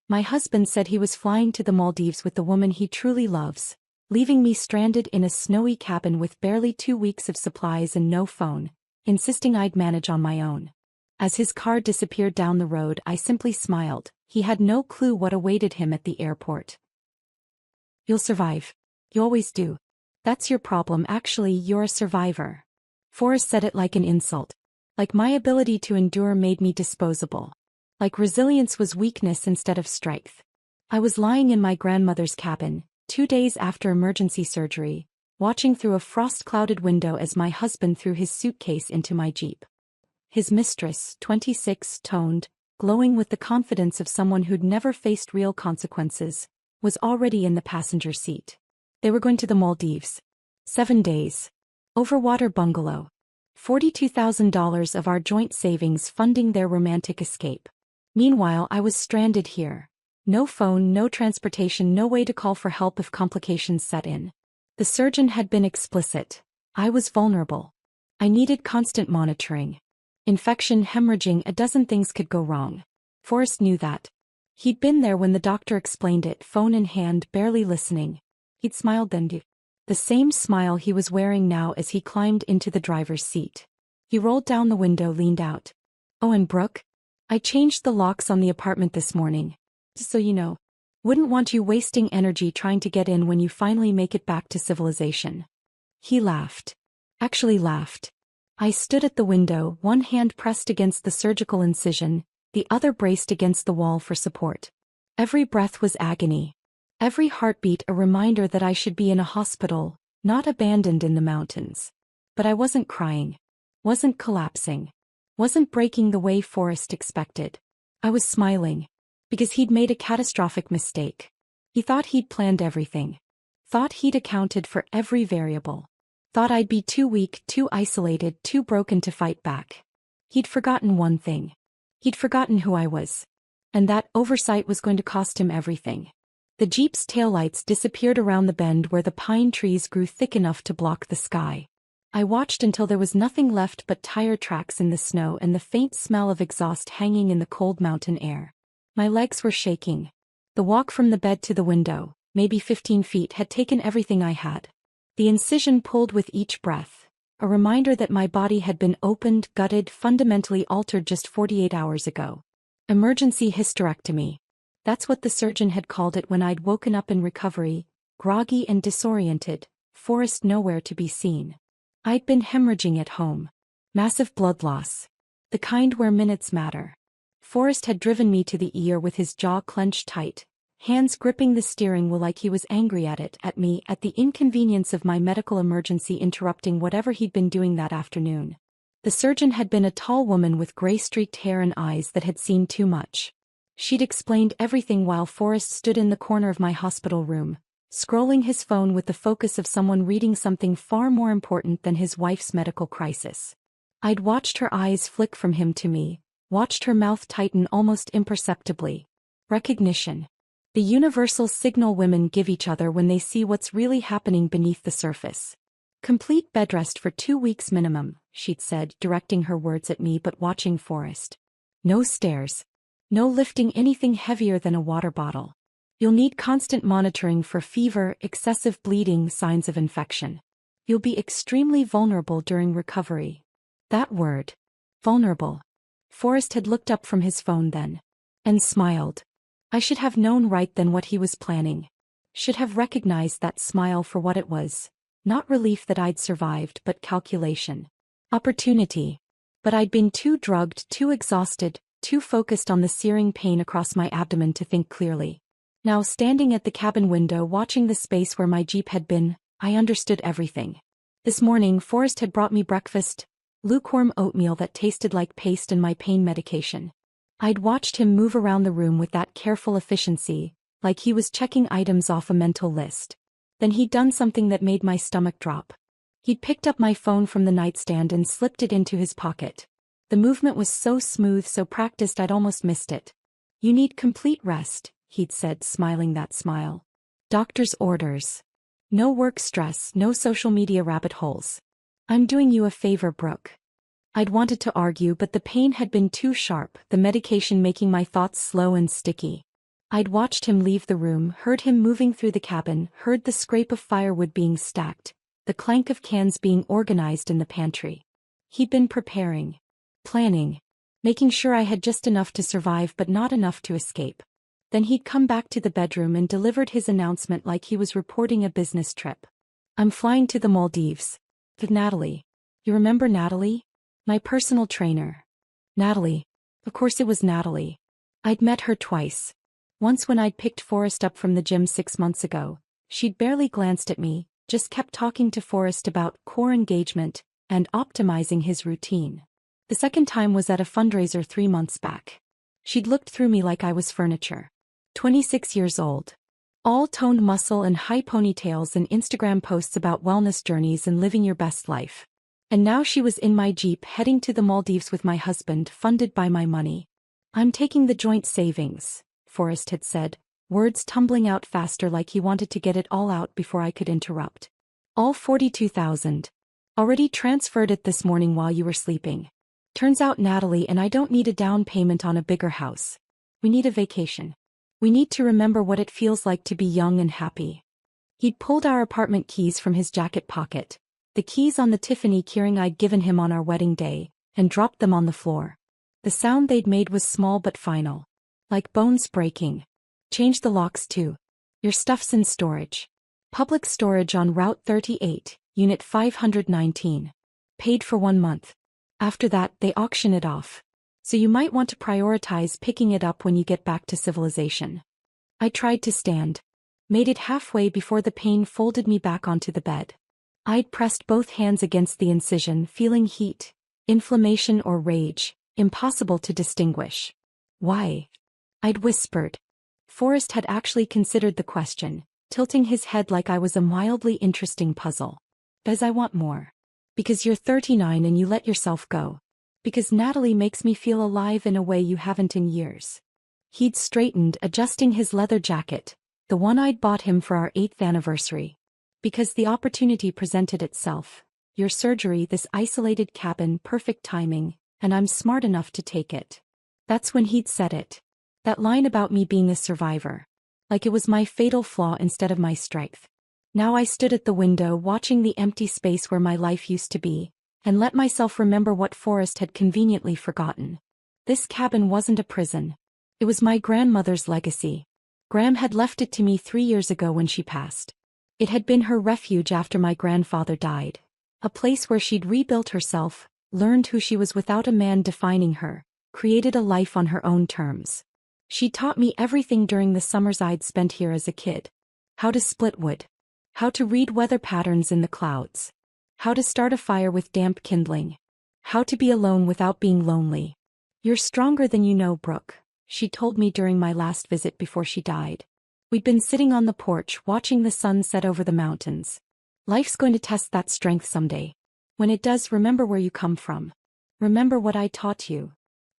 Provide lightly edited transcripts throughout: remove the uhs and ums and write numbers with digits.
My husband said he was flying to the Maldives with the woman he truly loves, leaving me stranded in a snowy cabin with barely 2 weeks of supplies and no phone, insisting I'd manage on my own. As his car disappeared down the road, I simply smiled. He had no clue what awaited him at the airport. "You'll survive. You always do. That's your problem. Actually, you're a survivor." Forrest said it like an insult. Like my ability to endure made me disposable. Like resilience was weakness instead of strength. I was lying in my grandmother's cabin, 2 days after emergency surgery, watching through a frost-clouded window as my husband threw his suitcase into my Jeep. His mistress, 26, toned, glowing with the confidence of someone who'd never faced real consequences, was already in the passenger seat. They were going to the Maldives. 7 days. Overwater bungalow. $42,000 of our joint savings funding their romantic escape. Meanwhile, I was stranded here. No phone, no transportation, no way to call for help if complications set in. The surgeon had been explicit. I was vulnerable. I needed constant monitoring. Infection, hemorrhaging, a dozen things could go wrong. Forrest knew that. He'd been there when the doctor explained it, phone in hand, barely listening. He'd smiled then. The same smile he was wearing now as he climbed into the driver's seat. He rolled down the window, leaned out. "Oh, and Brooke? I changed the locks on the apartment this morning. Just so you know. Wouldn't want you wasting energy trying to get in when you finally make it back to civilization." He laughed. Actually laughed. I stood at the window, one hand pressed against the surgical incision, the other braced against the wall for support. Every breath was agony. Every heartbeat a reminder that I should be in a hospital, not abandoned in the mountains. But I wasn't crying. Wasn't collapsing. Wasn't breaking the way Forrest expected. I was smiling. Because he'd made a catastrophic mistake. He thought he'd planned everything. Thought he'd accounted for every variable. Thought I'd be too weak, too isolated, too broken to fight back. He'd forgotten one thing. He'd forgotten who I was. And that oversight was going to cost him everything. The Jeep's taillights disappeared around the bend where the pine trees grew thick enough to block the sky. I watched until there was nothing left but tire tracks in the snow and the faint smell of exhaust hanging in the cold mountain air. My legs were shaking. The walk from the bed to the window, maybe 15 feet, had taken everything I had. The incision pulled with each breath, a reminder that my body had been opened, gutted, fundamentally altered just 48 hours ago. Emergency hysterectomy. That's what the surgeon had called it when I'd woken up in recovery, groggy and disoriented, Forrest nowhere to be seen. I'd been hemorrhaging at home. Massive blood loss. The kind where minutes matter. Forrest had driven me to the ER with his jaw clenched tight, hands gripping the steering wheel like he was angry at me, at the inconvenience of my medical emergency interrupting whatever he'd been doing that afternoon. The surgeon had been a tall woman with gray-streaked hair and eyes that had seen too much. She'd explained everything while Forrest stood in the corner of my hospital room, scrolling his phone with the focus of someone reading something far more important than his wife's medical crisis. I'd watched her eyes flick from him to me, watched her mouth tighten almost imperceptibly. Recognition. The universal signal women give each other when they see what's really happening beneath the surface. "Complete bed rest for 2 weeks minimum," she'd said, directing her words at me but watching Forrest. "No stairs. No lifting anything heavier than a water bottle. You'll need constant monitoring for fever, excessive bleeding, signs of infection. You'll be extremely vulnerable during recovery." That word. Vulnerable. Forrest had looked up from his phone then. And smiled. I should have known right then what he was planning. Should have recognized that smile for what it was. Not relief that I'd survived, but calculation. Opportunity. But I'd been too drugged, too exhausted, too focused on the searing pain across my abdomen to think clearly. Now standing at the cabin window watching the space where my Jeep had been, I understood everything. This morning Forrest had brought me breakfast, lukewarm oatmeal that tasted like paste and my pain medication. I'd watched him move around the room with that careful efficiency, like he was checking items off a mental list. Then he'd done something that made my stomach drop. He'd picked up my phone from the nightstand and slipped it into his pocket. The movement was so smooth, so practiced I'd almost missed it. "You need complete rest," he'd said, smiling that smile. "Doctor's orders. No work stress, no social media rabbit holes. I'm doing you a favor, Brooke." I'd wanted to argue, but the pain had been too sharp, the medication making my thoughts slow and sticky. I'd watched him leave the room, heard him moving through the cabin, heard the scrape of firewood being stacked, the clank of cans being organized in the pantry. He'd been preparing, planning, making sure I had just enough to survive but not enough to escape. Then he'd come back to the bedroom and delivered his announcement like he was reporting a business trip. I'm flying to the Maldives. With Natalie. You remember Natalie? My personal trainer. Natalie. Of course it was Natalie. I'd met her twice. Once when I'd picked Forrest up from the gym 6 months ago, she'd barely glanced at me, just kept talking to Forrest about core engagement and optimizing his routine. The second time was at a fundraiser 3 months back. She'd looked through me like I was furniture. 26 years old. All toned muscle and high ponytails and Instagram posts about wellness journeys and living your best life. And now she was in my Jeep heading to the Maldives with my husband, funded by my money. I'm taking the joint savings, Forrest had said, words tumbling out faster like he wanted to get it all out before I could interrupt. All 42,000. Already transferred it this morning while you were sleeping. Turns out Natalie and I don't need a down payment on a bigger house. We need a vacation. We need to remember what it feels like to be young and happy. He'd pulled our apartment keys from his jacket pocket, the keys on the Tiffany keyring I'd given him on our wedding day, and dropped them on the floor. The sound they'd made was small but final. Like bones breaking. Change the locks too. Your stuff's in storage. Public storage on Route 38, Unit 519. Paid for 1 month. After that, they auction it off. So you might want to prioritize picking it up when you get back to civilization. I tried to stand. Made it halfway before the pain folded me back onto the bed. I'd pressed both hands against the incision, feeling heat, inflammation or rage, impossible to distinguish. Why? I'd whispered. Forrest had actually considered the question, tilting his head like I was a mildly interesting puzzle. Because I want more. Because you're 39 and you let yourself go. Because Natalie makes me feel alive in a way you haven't in years. He'd straightened, adjusting his leather jacket, the one I'd bought him for our 8th anniversary. Because the opportunity presented itself. Your surgery, this isolated cabin, perfect timing, and I'm smart enough to take it. That's when he'd said it. That line about me being a survivor. Like it was my fatal flaw instead of my strength. Now I stood at the window watching the empty space where my life used to be, and let myself remember what Forrest had conveniently forgotten. This cabin wasn't a prison. It was my grandmother's legacy. Gram had left it to me 3 years ago when she passed. It had been her refuge after my grandfather died. A place where she'd rebuilt herself, learned who she was without a man defining her, created a life on her own terms. She taught me everything during the summers I'd spent here as a kid. How to split wood. How to read weather patterns in the clouds. How to start a fire with damp kindling. How to be alone without being lonely. You're stronger than you know, Brooke, she told me during my last visit before she died. We'd been sitting on the porch watching the sun set over the mountains. Life's going to test that strength someday. When it does, remember where you come from. Remember what I taught you.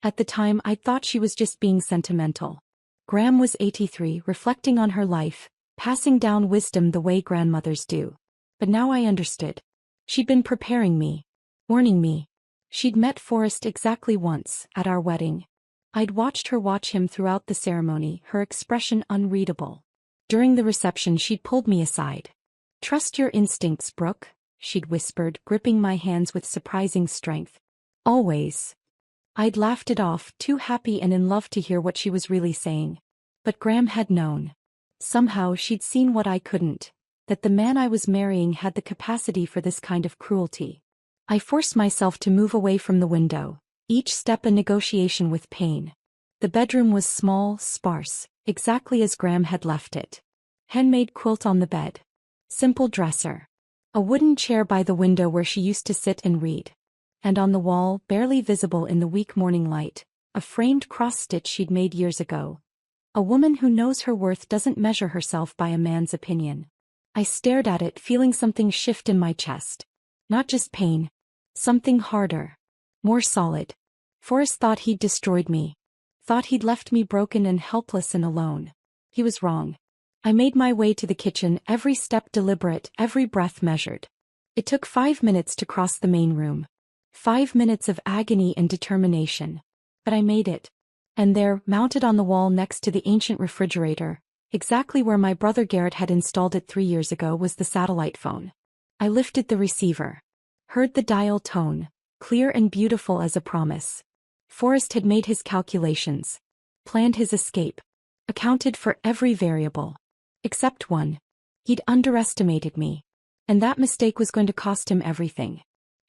At the time, I thought she was just being sentimental. Gram was 83, reflecting on her life, passing down wisdom the way grandmothers do. But now I understood. She'd been preparing me, warning me. She'd met Forrest exactly once, at our wedding. I'd watched her watch him throughout the ceremony, her expression unreadable. During the reception she'd pulled me aside. Trust your instincts, Brooke, she'd whispered, gripping my hands with surprising strength. Always. I'd laughed it off, too happy and in love to hear what she was really saying. But Gram had known. Somehow she'd seen what I couldn't. That the man I was marrying had the capacity for this kind of cruelty. I forced myself to move away from the window, each step a negotiation with pain. The bedroom was small, sparse, exactly as Gram had left it. Handmade quilt on the bed. Simple dresser. A wooden chair by the window where she used to sit and read. And on the wall, barely visible in the weak morning light, a framed cross-stitch she'd made years ago. A woman who knows her worth doesn't measure herself by a man's opinion. I stared at it, feeling something shift in my chest. Not just pain. Something harder. More solid. Forrest thought he'd destroyed me. Thought he'd left me broken and helpless and alone. He was wrong. I made my way to the kitchen, every step deliberate, every breath measured. It took 5 minutes to cross the main room. 5 minutes of agony and determination. But I made it. And there, mounted on the wall next to the ancient refrigerator, exactly where my brother Garrett had installed it 3 years ago, was the satellite phone. I lifted the receiver. Heard the dial tone, clear and beautiful as a promise. Forrest had made his calculations, planned his escape, accounted for every variable. Except one. He'd underestimated me. And that mistake was going to cost him everything.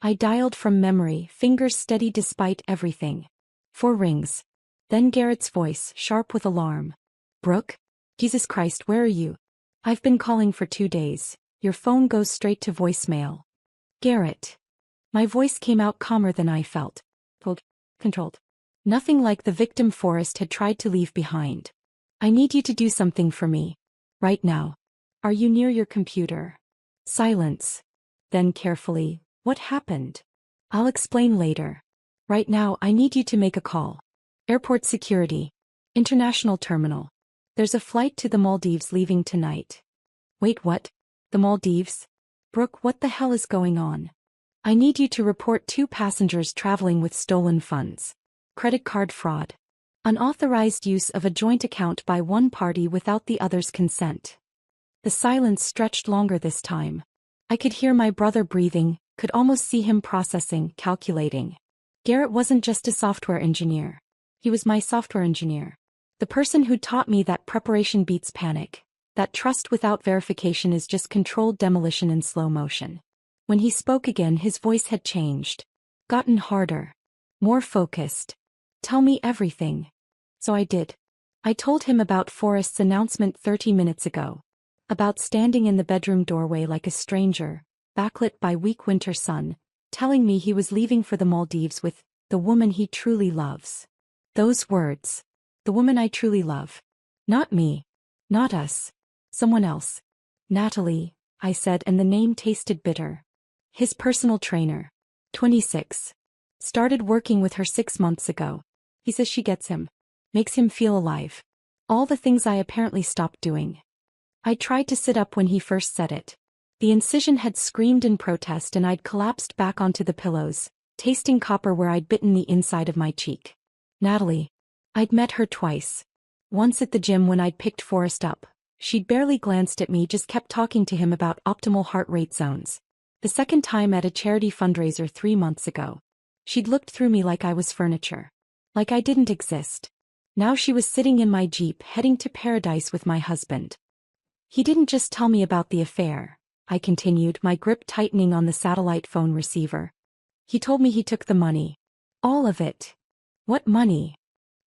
I dialed from memory, fingers steady despite everything. 4 rings. Then Garrett's voice, sharp with alarm. "Brooke? Jesus Christ, where are you? I've been calling for 2 days. Your phone goes straight to voicemail." "Garrett." My voice came out calmer than I felt. Controlled. Nothing like the victim Forrest had tried to leave behind. "I need you to do something for me. Right now. Are you near your computer?" Silence. Then carefully, "What happened?" "I'll explain later. Right now I need you to make a call. Airport security. International terminal. There's a flight to the Maldives leaving tonight." "Wait, what? The Maldives? Brooke, what the hell is going on?" "I need you to report 2 passengers traveling with stolen funds. Credit card fraud. Unauthorized use of a joint account by one party without the other's consent." The silence stretched longer this time. I could hear my brother breathing, could almost see him processing, calculating. Garrett wasn't just a software engineer. He was my software engineer. The person who taught me that preparation beats panic, that trust without verification is just controlled demolition in slow motion. When he spoke again, his voice had changed. Gotten harder. More focused. "Tell me everything." So I did. I told him about Forrest's announcement 30 minutes ago. About standing in the bedroom doorway like a stranger, backlit by weak winter sun, telling me he was leaving for the Maldives with the woman he truly loves. Those words. The woman I truly love. Not me. Not us. Someone else. "Natalie," I said, and the name tasted bitter. "His personal trainer. 26. Started working with her 6 months ago. He says she gets him. Makes him feel alive. All the things I apparently stopped doing." I tried to sit up when he first said it. The incision had screamed in protest and I'd collapsed back onto the pillows, tasting copper where I'd bitten the inside of my cheek. Natalie. I'd met her twice. Once at the gym when I'd picked Forrest up. She'd barely glanced at me, just kept talking to him about optimal heart rate zones. The second time at a charity fundraiser 3 months ago. She'd looked through me like I was furniture. Like I didn't exist. Now she was sitting in my Jeep heading to paradise with my husband. "He didn't just tell me about the affair," I continued, my grip tightening on the satellite phone receiver. "He told me he took the money. All of it." "What money?"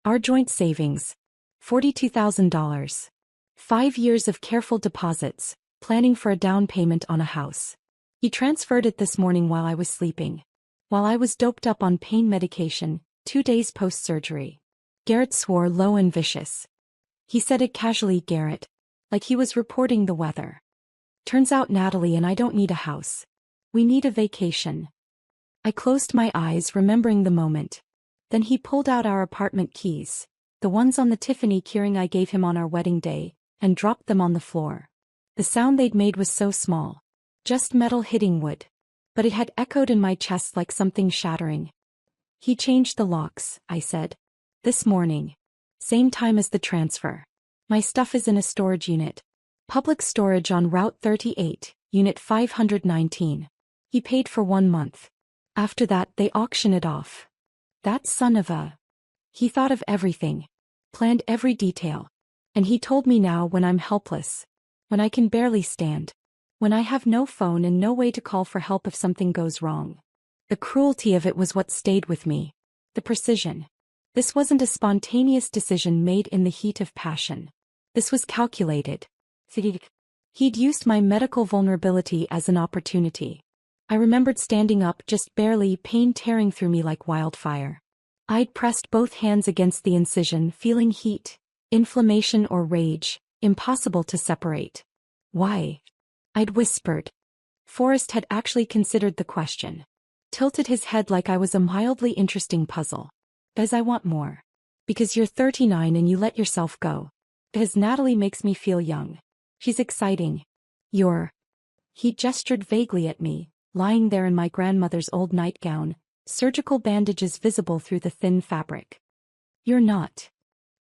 "Our joint savings. $42,000. 5 years of careful deposits, planning for a down payment on a house. He transferred it this morning while I was sleeping. While I was doped up on pain medication, 2 days post-surgery." Garrett swore low and vicious. He said it casually, Garrett. Like he was reporting the weather. "Turns out Natalie and I don't need a house. We need a vacation." I closed my eyes, remembering the moment. Then he pulled out our apartment keys, the ones on the Tiffany keyring I gave him on our wedding day, and dropped them on the floor. The sound they'd made was so small. Just metal hitting wood. But it had echoed in my chest like something shattering. "He changed the locks," I said. "This morning. Same time as the transfer. My stuff is in a storage unit. Public storage on Route 38, Unit 519. He paid for 1 month. After that they auction it off." That son of a... He thought of everything. Planned every detail. And he told me now, when I'm helpless. When I can barely stand. When I have no phone and no way to call for help if something goes wrong. The cruelty of it was what stayed with me. The precision. This wasn't a spontaneous decision made in the heat of passion. This was calculated. He'd used my medical vulnerability as an opportunity. I remembered standing up just barely, pain tearing through me like wildfire. I'd pressed both hands against the incision, feeling heat, inflammation or rage, impossible to separate. "Why?" I'd whispered. Forrest had actually considered the question. Tilted his head like I was a mildly interesting puzzle. "Because I want more. Because you're 39 and you let yourself go. Because Natalie makes me feel young. She's exciting. You're..." He gestured vaguely at me, lying there in my grandmother's old nightgown, surgical bandages visible through the thin fabric. "You're not."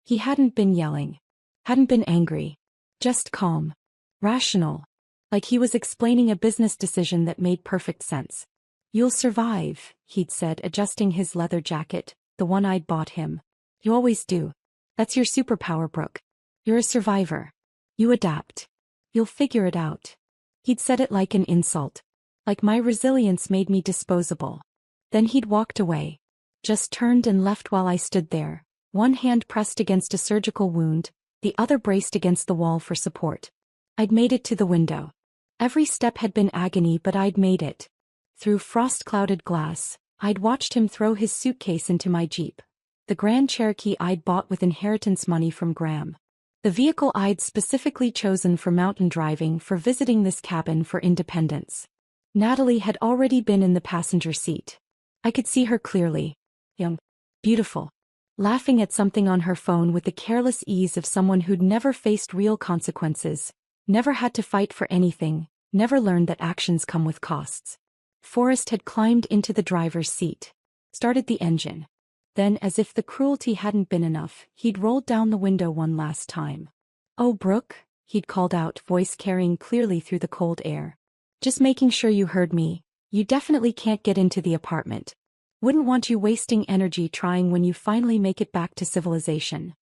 He hadn't been yelling. Hadn't been angry. Just calm. Rational. Like he was explaining a business decision that made perfect sense. "You'll survive," he'd said, adjusting his leather jacket, the one I'd bought him. "You always do. That's your superpower, Brooke. You're a survivor. You adapt. You'll figure it out." He'd said it like an insult. Like my resilience made me disposable. Then he'd walked away. Just turned and left while I stood there, one hand pressed against a surgical wound, the other braced against the wall for support. I'd made it to the window. Every step had been agony, but I'd made it. Through frost-clouded glass, I'd watched him throw his suitcase into my Jeep. The Grand Cherokee I'd bought with inheritance money from Graham. The vehicle I'd specifically chosen for mountain driving, for visiting this cabin, for independence. Natalie had already been in the passenger seat. I could see her clearly. Young. Beautiful. Laughing at something on her phone with the careless ease of someone who'd never faced real consequences, never had to fight for anything, never learned that actions come with costs. Forrest had climbed into the driver's seat. Started the engine. Then, as if the cruelty hadn't been enough, he'd rolled down the window one last time. "Oh, Brooke," he'd called out, voice carrying clearly through the cold air. "Just making sure you heard me. You definitely can't get into the apartment. Wouldn't want you wasting energy trying when you finally make it back to civilization."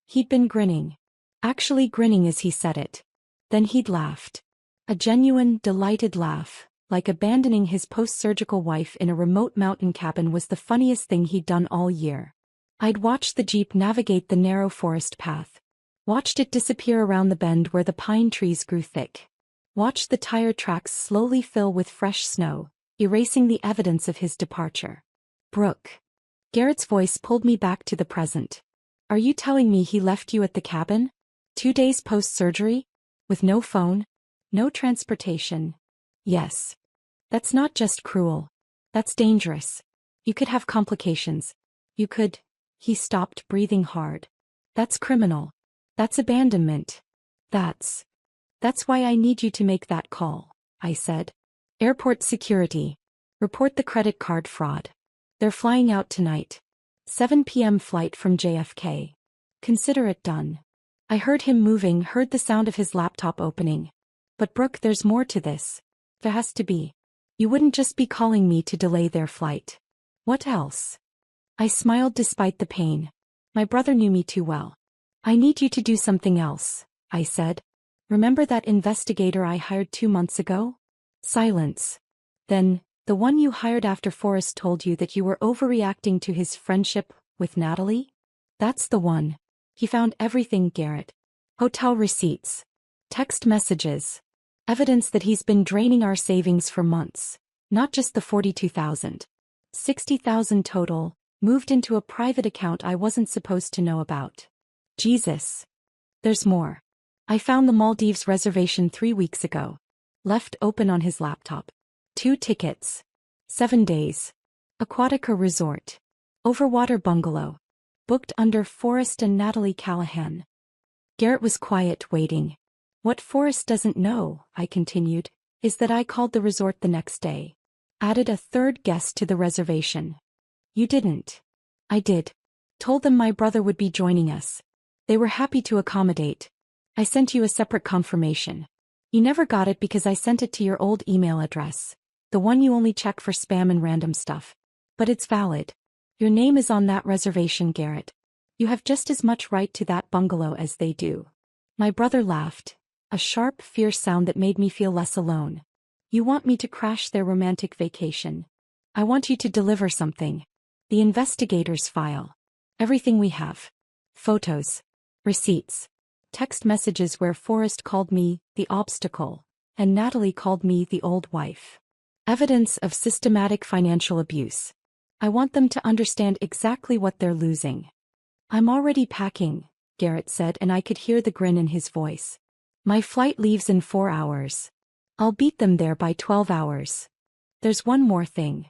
He'd been grinning. Actually grinning as he said it. Then he'd laughed. A genuine, delighted laugh. Like abandoning his post-surgical wife in a remote mountain cabin was the funniest thing he'd done all year. I'd watched the Jeep navigate the narrow forest path. Watched it disappear around the bend where the pine trees grew thick. Watched the tire tracks slowly fill with fresh snow, erasing the evidence of his departure. "Brooke." Garrett's voice pulled me back to the present. "Are you telling me he left you at the cabin? 2 days post-surgery? With no phone? No transportation?" "Yes. That's not just cruel. That's dangerous. You could have complications. You could..." He stopped, breathing hard. "That's criminal. That's abandonment. That's why I need you to make that call," I said. "Airport security. Report the credit card fraud. They're flying out tonight. 7 p.m. flight from JFK. Consider it done." I heard him moving, heard the sound of his laptop opening. "But Brooke, there's more to this. There has to be. You wouldn't just be calling me to delay their flight." "What else?" I smiled despite the pain. My brother knew me too well. "I need you to do something else," I said. "Remember that investigator I hired 2 months ago?" Silence. "Then, the one you hired after Forrest told you that you were overreacting to his friendship with Natalie?" "That's the one. He found everything, Garrett. Hotel receipts. Text messages. Evidence that he's been draining our savings for months. Not just the 42,000. 60,000 total, moved into a private account I wasn't supposed to know about. Jesus. There's more. I found the Maldives reservation 3 weeks ago. Left open on his laptop. 2 tickets. 7 days. Aquatica Resort. Overwater bungalow. Booked under Forrest and Natalie Callahan." Garrett was quiet, waiting. "What Forrest doesn't know," I continued, "is that I called the resort the next day. Added a 3rd guest to the reservation." "You didn't." "I did. Told them my brother would be joining us. They were happy to accommodate. I sent you a separate confirmation. You never got it because I sent it to your old email address. The one you only check for spam and random stuff. But it's valid. Your name is on that reservation, Garrett. You have just as much right to that bungalow as they do." My brother laughed. A sharp, fierce sound that made me feel less alone. "You want me to crash their romantic vacation. I want you to deliver something. The investigator's file. Everything we have. Photos. Receipts. Text messages where Forrest called me the obstacle, and Natalie called me the old wife. Evidence of systematic financial abuse. I want them to understand exactly what they're losing." "I'm already packing," Garrett said, and I could hear the grin in his voice. "My flight leaves in 4 hours. I'll beat them there by 12 hours. There's one more thing."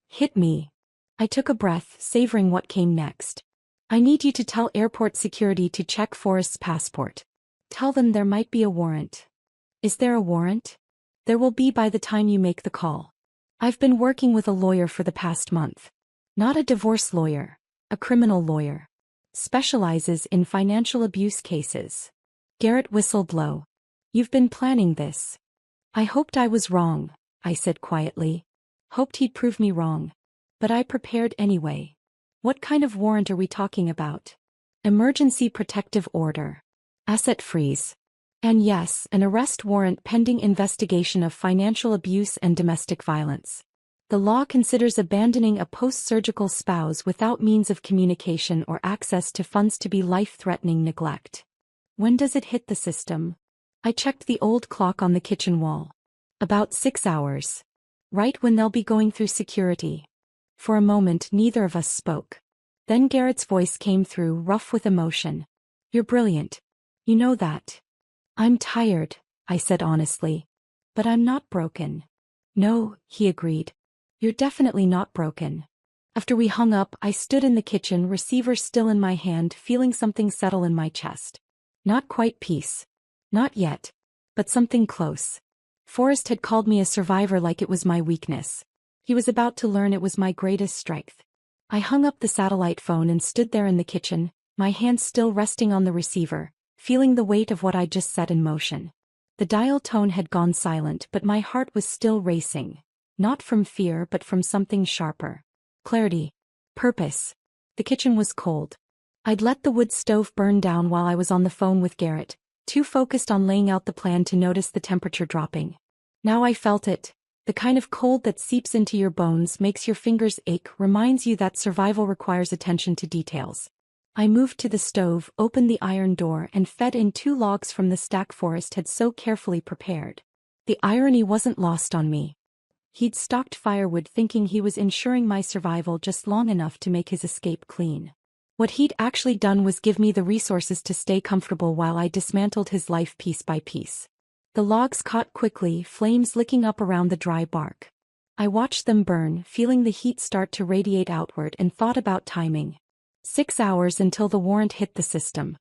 Hit me. I took a breath, savoring what came next. "I need you to tell airport security to check Forrest's passport. Tell them there might be a warrant." "Is there a warrant?" "There will be by the time you make the call. I've been working with a lawyer for the past month. Not a divorce lawyer. A criminal lawyer. specializes in financial abuse cases. Garrett whistled low. You've been planning this. I hoped I was wrong, I said quietly. Hoped he'd prove me wrong. But I prepared anyway. What kind of warrant are we talking about? Emergency protective order. Asset freeze. And yes, an arrest warrant pending investigation of financial abuse and domestic violence. The law considers abandoning a post-surgical spouse without means of communication or access to funds to be life-threatening neglect. When does it hit the system? I checked the old clock on the kitchen wall. About 6 hours. Right when they'll be going through security. For a moment neither of us spoke. Then Garrett's voice came through, rough with emotion. You're brilliant. You know that. I'm tired, I said honestly. But I'm not broken. No, he agreed. You're definitely not broken. After we hung up, I stood in the kitchen, receiver still in my hand, feeling something settle in my chest. Not quite peace. Not yet. But something close. Forrest had called me a survivor like it was my weakness. He was about to learn it was my greatest strength. I hung up the satellite phone and stood there in the kitchen, my hands still resting on the receiver, feeling the weight of what I'd just set in motion. The dial tone had gone silent, but my heart was still racing. Not from fear, but from something sharper. Clarity. Purpose. The kitchen was cold. I'd let the wood stove burn down while I was on the phone with Garrett, too focused on laying out the plan to notice the temperature dropping. Now I felt it. The kind of cold that seeps into your bones, makes your fingers ache, reminds you that survival requires attention to details. I moved to the stove, opened the iron door, and fed in 2 logs from the stack Forrest had so carefully prepared. The irony wasn't lost on me. He'd stocked firewood thinking he was ensuring my survival just long enough to make his escape clean. What he'd actually done was give me the resources to stay comfortable while I dismantled his life piece by piece. The logs caught quickly, flames licking up around the dry bark. I watched them burn, feeling the heat start to radiate outward, and thought about timing. 6 hours until the warrant hit the system.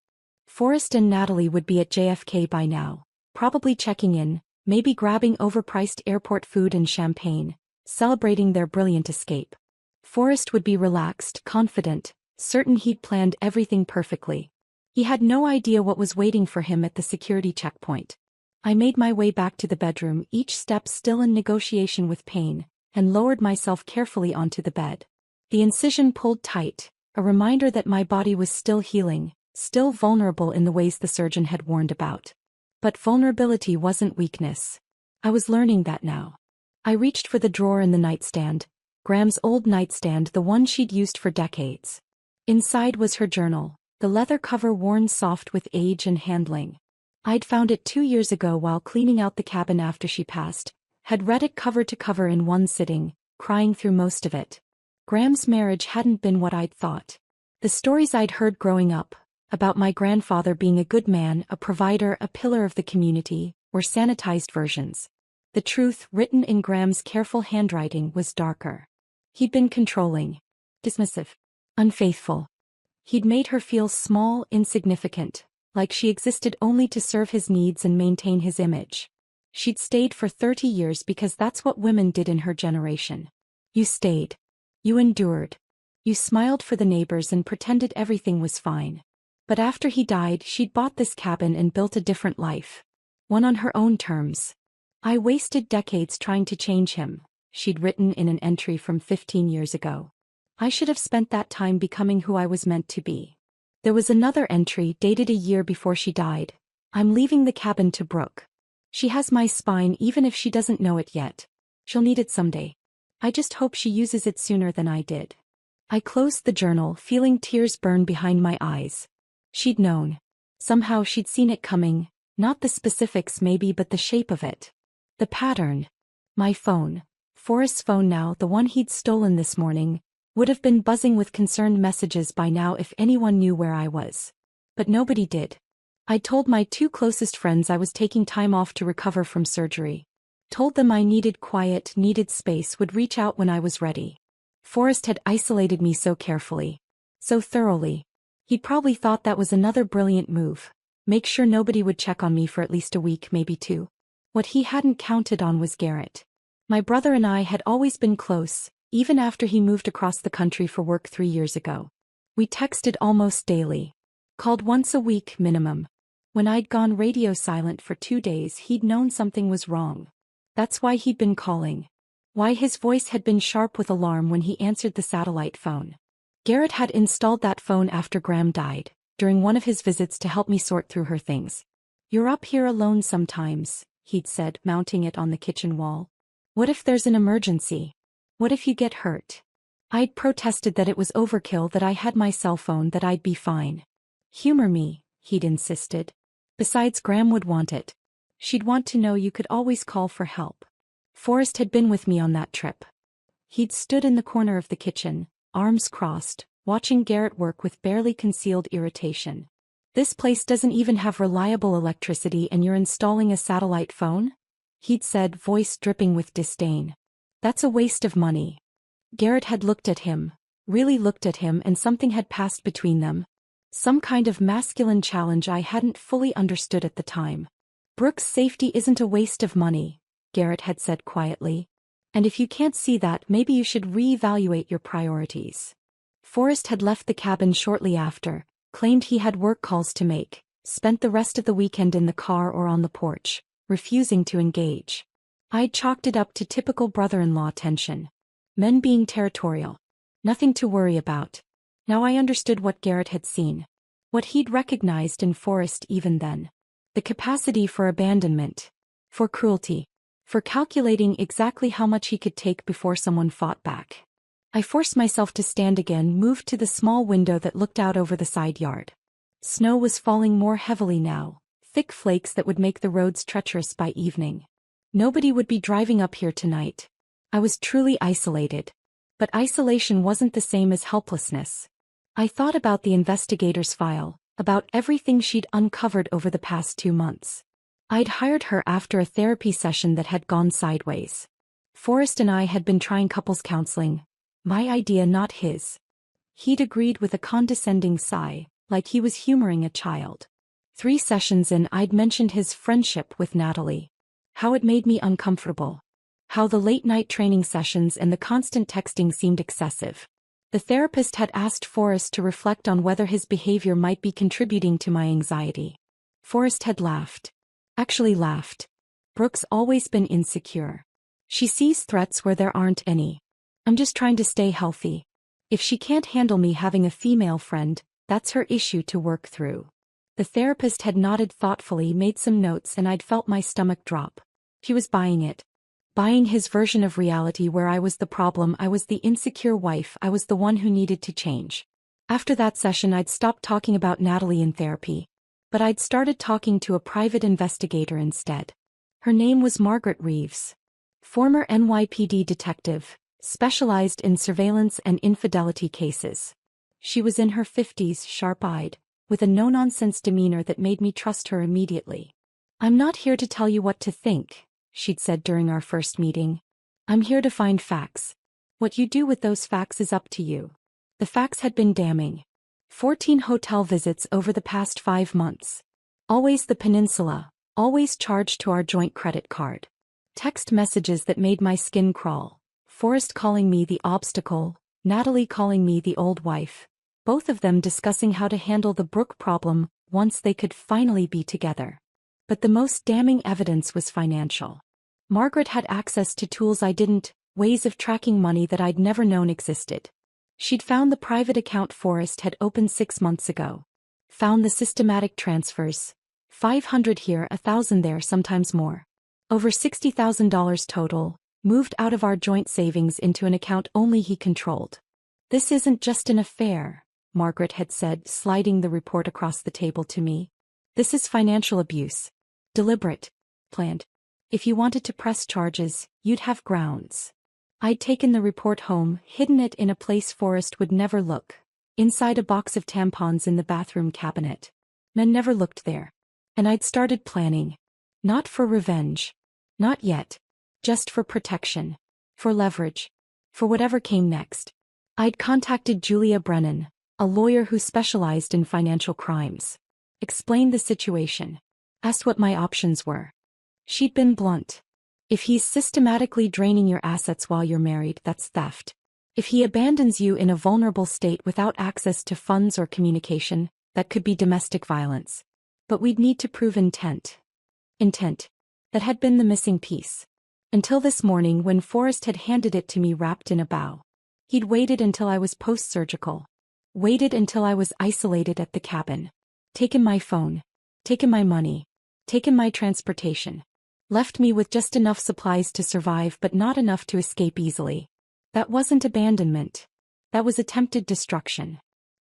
Forrest and Natalie would be at JFK by now, probably checking in, maybe grabbing overpriced airport food and champagne, celebrating their brilliant escape. Forrest would be relaxed, confident, certain he'd planned everything perfectly. He had no idea what was waiting for him at the security checkpoint. I made my way back to the bedroom, each step still in negotiation with pain, and lowered myself carefully onto the bed. The incision pulled tight, a reminder that my body was still healing, still vulnerable in the ways the surgeon had warned about. But vulnerability wasn't weakness. I was learning that now. I reached for the drawer in the nightstand, Graham's old nightstand, the one she'd used for decades. Inside was her journal, the leather cover worn soft with age and handling. I'd found it 2 years ago while cleaning out the cabin after she passed, had read it cover to cover in one sitting, crying through most of it. Graham's marriage hadn't been what I'd thought. The stories I'd heard growing up, about my grandfather being a good man, a provider, a pillar of the community, were sanitized versions. The truth, written in Graham's careful handwriting, was darker. He'd been controlling, dismissive, unfaithful. He'd made her feel small, insignificant, like she existed only to serve his needs and maintain his image. She'd stayed for 30 years because that's what women did in her generation. You stayed. You endured. You smiled for the neighbors and pretended everything was fine. But after he died, she'd bought this cabin and built a different life. One on her own terms. I wasted decades trying to change him, she'd written in an entry from 15 years ago. I should have spent that time becoming who I was meant to be. There was another entry dated a year before she died. I'm leaving the cabin to Brooke. She has my spine even if she doesn't know it yet. She'll need it someday. I just hope she uses it sooner than I did. I closed the journal, feeling tears burn behind my eyes. She'd known. Somehow she'd seen it coming, not the specifics maybe but the shape of it. The pattern. My phone, Forrest's phone now, the one he'd stolen this morning, would have been buzzing with concerned messages by now if anyone knew where I was. But nobody did. I'd told my 2 closest friends I was taking time off to recover from surgery. Told them I needed quiet, needed space, would reach out when I was ready. Forrest had isolated me so carefully. So thoroughly. He'd probably thought that was another brilliant move. Make sure nobody would check on me for at least a week, maybe 2. What he hadn't counted on was Garrett. My brother and I had always been close, even after he moved across the country for work 3 years ago. We texted almost daily. Called once a week minimum. When I'd gone radio silent for 2 days, he'd known something was wrong. That's why he'd been calling. Why his voice had been sharp with alarm when he answered the satellite phone. Garrett had installed that phone after Graham died, during one of his visits to help me sort through her things. "You're up here alone sometimes," he'd said, mounting it on the kitchen wall. "What if there's an emergency? What if you get hurt?" I'd protested that it was overkill, that I had my cell phone, that I'd be fine. "Humor me," he'd insisted. "Besides, Graham would want it. She'd want to know you could always call for help." Forrest had been with me on that trip. He'd stood in the corner of the kitchen, arms crossed, watching Garrett work with barely concealed irritation. "This place doesn't even have reliable electricity and you're installing a satellite phone?" he'd said, voice dripping with disdain. "That's a waste of money." Garrett had looked at him, really looked at him, and something had passed between them. Some kind of masculine challenge I hadn't fully understood at the time. "Brooke's safety isn't a waste of money," Garrett had said quietly. "And if you can't see that, maybe you should reevaluate your priorities." Forrest had left the cabin shortly after, claimed he had work calls to make, spent the rest of the weekend in the car or on the porch, refusing to engage. I'd chalked it up to typical brother-in-law tension. Men being territorial. Nothing to worry about. Now I understood what Garrett had seen. What he'd recognized in Forrest even then. The capacity for abandonment. For cruelty. For calculating exactly how much he could take before someone fought back. I forced myself to stand again, moved to the small window that looked out over the side yard. Snow was falling more heavily now, thick flakes that would make the roads treacherous by evening. Nobody would be driving up here tonight. I was truly isolated. But isolation wasn't the same as helplessness. I thought about the investigator's file, about everything she'd uncovered over the past 2 months. I'd hired her after a therapy session that had gone sideways. Forrest and I had been trying couples counseling. My idea, not his. He'd agreed with a condescending sigh, like he was humoring a child. 3 sessions in, I'd mentioned his friendship with Natalie. How it made me uncomfortable. How the late-night training sessions and the constant texting seemed excessive. The therapist had asked Forrest to reflect on whether his behavior might be contributing to my anxiety. Forrest had laughed. Actually laughed. "Brooke's always been insecure. She sees threats where there aren't any. I'm just trying to stay healthy. If she can't handle me having a female friend, that's her issue to work through." The therapist had nodded thoughtfully, made some notes, and I'd felt my stomach drop. She was buying it. Buying his version of reality, where I was the problem, I was the insecure wife, I was the one who needed to change. After that session, I'd stopped talking about Natalie in therapy. But I'd started talking to a private investigator instead. Her name was Margaret Reeves. Former NYPD detective, specialized in surveillance and infidelity cases. She was in her 50s, sharp-eyed, with a no-nonsense demeanor that made me trust her immediately. "I'm not here to tell you what to think," she'd said during our first meeting. "I'm here to find facts. What you do with those facts is up to you." The facts had been damning. 14 hotel visits over the past 5 months. Always the peninsula, always charged to our joint credit card. Text messages that made my skin crawl. Forrest calling me the obstacle, Natalie calling me the old wife. Both of them discussing how to handle the Brooke problem once they could finally be together. But the most damning evidence was financial. Margaret had access to tools I didn't, ways of tracking money that I'd never known existed. She'd found the private account Forrest had opened 6 months ago. Found the systematic transfers. 500 here, 1,000 there, sometimes more. Over $60,000 total, moved out of our joint savings into an account only he controlled. "This isn't just an affair," Margaret had said, sliding the report across the table to me. "This is financial abuse. Deliberate. Planned. If you wanted to press charges, you'd have grounds." I'd taken the report home, hidden it in a place Forrest would never look. Inside a box of tampons in the bathroom cabinet. Men never looked there. And I'd started planning. Not for revenge. Not yet. Just for protection. For leverage. For whatever came next. I'd contacted Julia Brennan, a lawyer who specialized in financial crimes. Explained the situation. Asked what my options were. She'd been blunt. "If he's systematically draining your assets while you're married, that's theft. If he abandons you in a vulnerable state without access to funds or communication, that could be domestic violence. But we'd need to prove intent. Intent. That had been the missing piece. Until this morning when Forrest had handed it to me wrapped in a bow. He'd waited until I was post-surgical. Waited until I was isolated at the cabin. Taken my phone. Taken my money. Taken my transportation. Left me with just enough supplies to survive but not enough to escape easily. That wasn't abandonment. That was attempted destruction.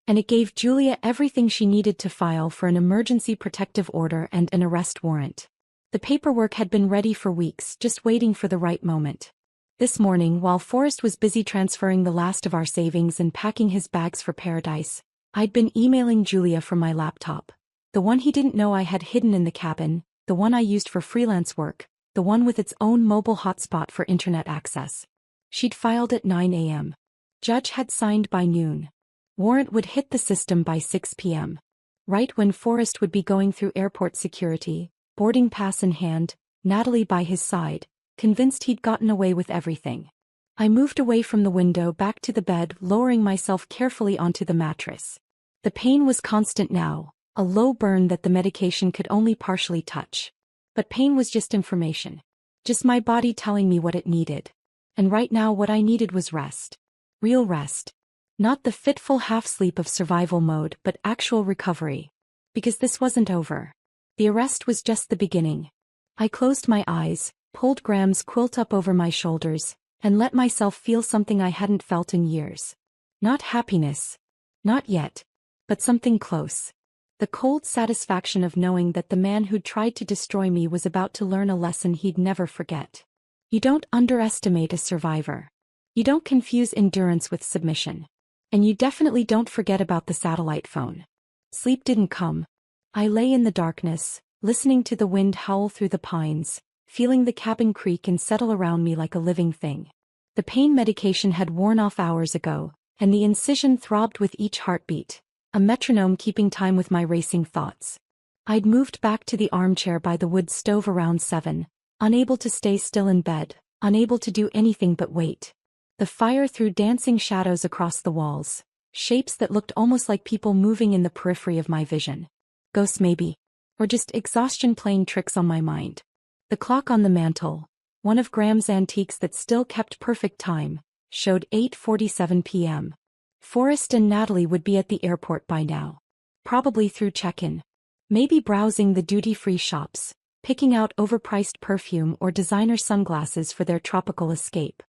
And it gave Julia everything she needed to file for an emergency protective order and an arrest warrant. The paperwork had been ready for weeks, just waiting for the right moment. This morning, while Forrest was busy transferring the last of our savings and packing his bags for paradise, I'd been emailing Julia from my laptop. The one he didn't know I had hidden in the cabin, the one I used for freelance work, the one with its own mobile hotspot for internet access. She'd filed at 9 a.m. Judge had signed by noon. Warrant would hit the system by 6 p.m. Right when Forrest would be going through airport security, boarding pass in hand, Natalie by his side, convinced he'd gotten away with everything. I moved away from the window back to the bed, lowering myself carefully onto the mattress. The pain was constant now, a low burn that the medication could only partially touch. But pain was just information. Just my body telling me what it needed. And right now what I needed was rest. Real rest. Not the fitful half-sleep of survival mode, but actual recovery. Because this wasn't over. The arrest was just the beginning. I closed my eyes, pulled Graham's quilt up over my shoulders, and let myself feel something I hadn't felt in years. Not happiness. Not yet. But something close. The cold satisfaction of knowing that the man who'd tried to destroy me was about to learn a lesson he'd never forget. You don't underestimate a survivor. You don't confuse endurance with submission. And you definitely don't forget about the satellite phone. Sleep didn't come. I lay in the darkness, listening to the wind howl through the pines, feeling the cabin creak and settle around me like a living thing. The pain medication had worn off hours ago, and the incision throbbed with each heartbeat, a metronome keeping time with my racing thoughts. I'd moved back to the armchair by the wood stove around 7, unable to stay still in bed, unable to do anything but wait. The fire threw dancing shadows across the walls, shapes that looked almost like people moving in the periphery of my vision. Ghosts maybe. Or just exhaustion playing tricks on my mind. The clock on the mantel, one of Graham's antiques that still kept perfect time, showed 8:47 p.m. Forrest and Natalie would be at the airport by now. Probably through check-in. Maybe browsing the duty-free shops, picking out overpriced perfume or designer sunglasses for their tropical escape.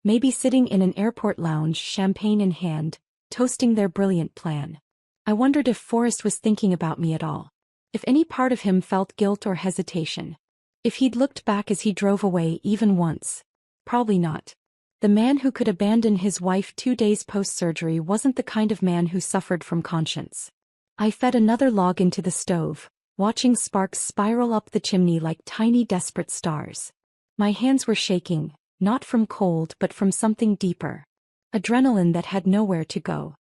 Maybe sitting in an airport lounge, champagne in hand, toasting their brilliant plan. I wondered if Forrest was thinking about me at all. If any part of him felt guilt or hesitation. If he'd looked back as he drove away even once. Probably not. The man who could abandon his wife 2 days post-surgery wasn't the kind of man who suffered from conscience. I fed another log into the stove, watching sparks spiral up the chimney like tiny desperate stars. My hands were shaking, not from cold but from something deeper. Adrenaline that had nowhere to go.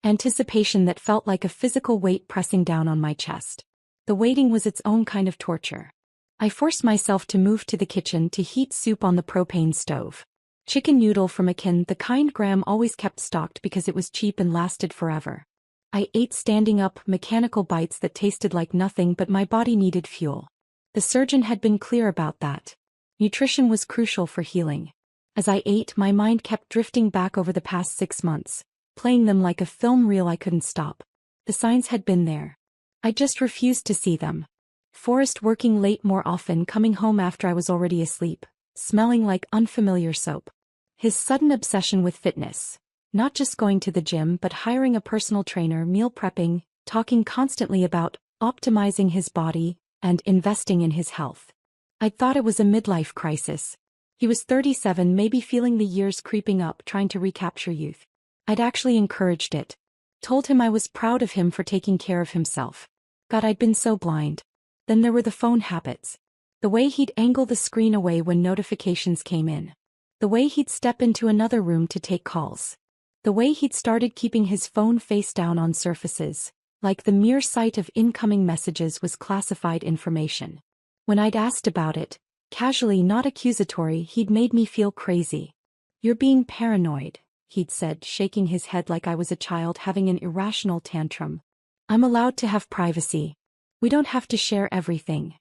Anticipation that felt like a physical weight pressing down on my chest. The waiting was its own kind of torture. I forced myself to move to the kitchen to heat soup on the propane stove. Chicken noodle from Akin, the kind Graham always kept stocked because it was cheap and lasted forever. I ate standing up, mechanical bites that tasted like nothing but my body needed fuel. The surgeon had been clear about that. Nutrition was crucial for healing. As I ate, my mind kept drifting back over the past 6 months, playing them like a film reel I couldn't stop. The signs had been there. I just refused to see them. Forrest working late more often, coming home after I was already asleep, smelling like unfamiliar soap. His sudden obsession with fitness. Not just going to the gym but hiring a personal trainer, meal prepping, talking constantly about optimizing his body and investing in his health. I'd thought it was a midlife crisis. He was 37, maybe feeling the years creeping up, trying to recapture youth. I'd actually encouraged it. Told him I was proud of him for taking care of himself. God, I'd been so blind. Then there were the phone habits. The way he'd angle the screen away when notifications came in. The way he'd step into another room to take calls. The way he'd started keeping his phone face down on surfaces, like the mere sight of incoming messages was classified information. When I'd asked about it, casually, not accusatory, he'd made me feel crazy. You're being paranoid. he'd said, shaking his head like I was a child having an irrational tantrum. I'm allowed to have privacy. We don't have to share everything.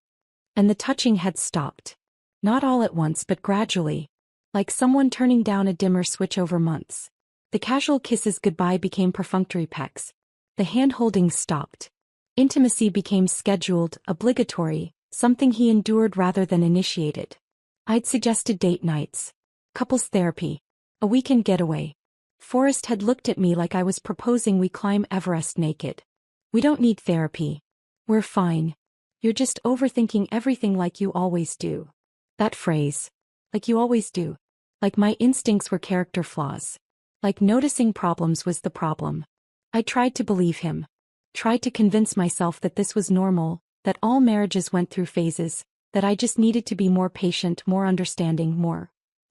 And the touching had stopped. Not all at once but gradually. Like someone turning down a dimmer switch over months. The casual kisses goodbye became perfunctory pecks. The hand-holding stopped. Intimacy became scheduled, obligatory, something he endured rather than initiated. I'd suggested date nights. Couples therapy. A weekend getaway. Forrest had looked at me like I was proposing we climb Everest naked. We don't need therapy. We're fine. You're just overthinking everything like you always do. That phrase. Like you always do. Like my instincts were character flaws. Like noticing problems was the problem. I tried to believe him. Tried to convince myself that this was normal, that all marriages went through phases, that I just needed to be more patient, more understanding,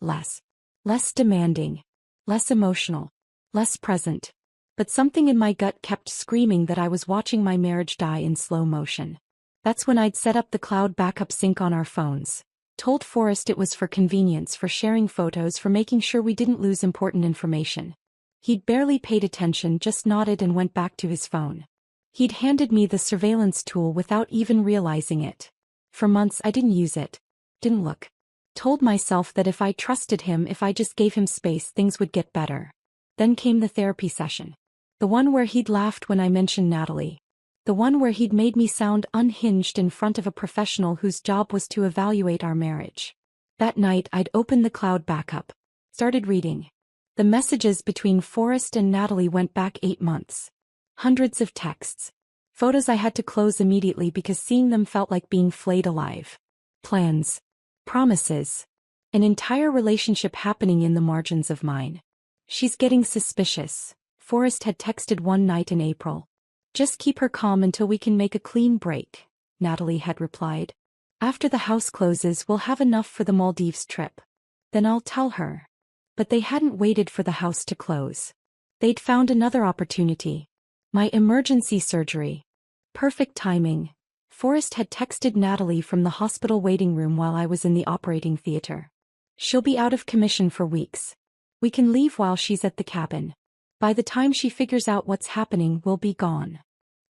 less demanding, less emotional, less present. But something in my gut kept screaming that I was watching my marriage die in slow motion. That's when I'd set up the cloud backup sync on our phones. Told Forrest it was for convenience, for sharing photos, for making sure we didn't lose important information. He'd barely paid attention, just nodded and went back to his phone. He'd handed me the surveillance tool without even realizing it. For months I didn't use it. Didn't look. Told myself that if I trusted him, if I just gave him space, things would get better. Then came the therapy session. The one where he'd laughed when I mentioned Natalie. The one where he'd made me sound unhinged in front of a professional whose job was to evaluate our marriage. That night I'd opened the cloud backup. Started reading. The messages between Forrest and Natalie went back 8 months. Hundreds of texts. Photos I had to close immediately because seeing them felt like being flayed alive. Plans. Promises. An entire relationship happening in the margins of mine. She's getting suspicious, Forrest had texted one night in April. Just keep her calm until we can make a clean break, Natalie had replied. After the house closes we'll have enough for the Maldives trip. Then I'll tell her. But they hadn't waited for the house to close. They'd found another opportunity. My emergency surgery. Perfect timing. Forrest had texted Natalie from the hospital waiting room while I was in the operating theater. She'll be out of commission for weeks. We can leave while she's at the cabin. By the time she figures out what's happening, we'll be gone.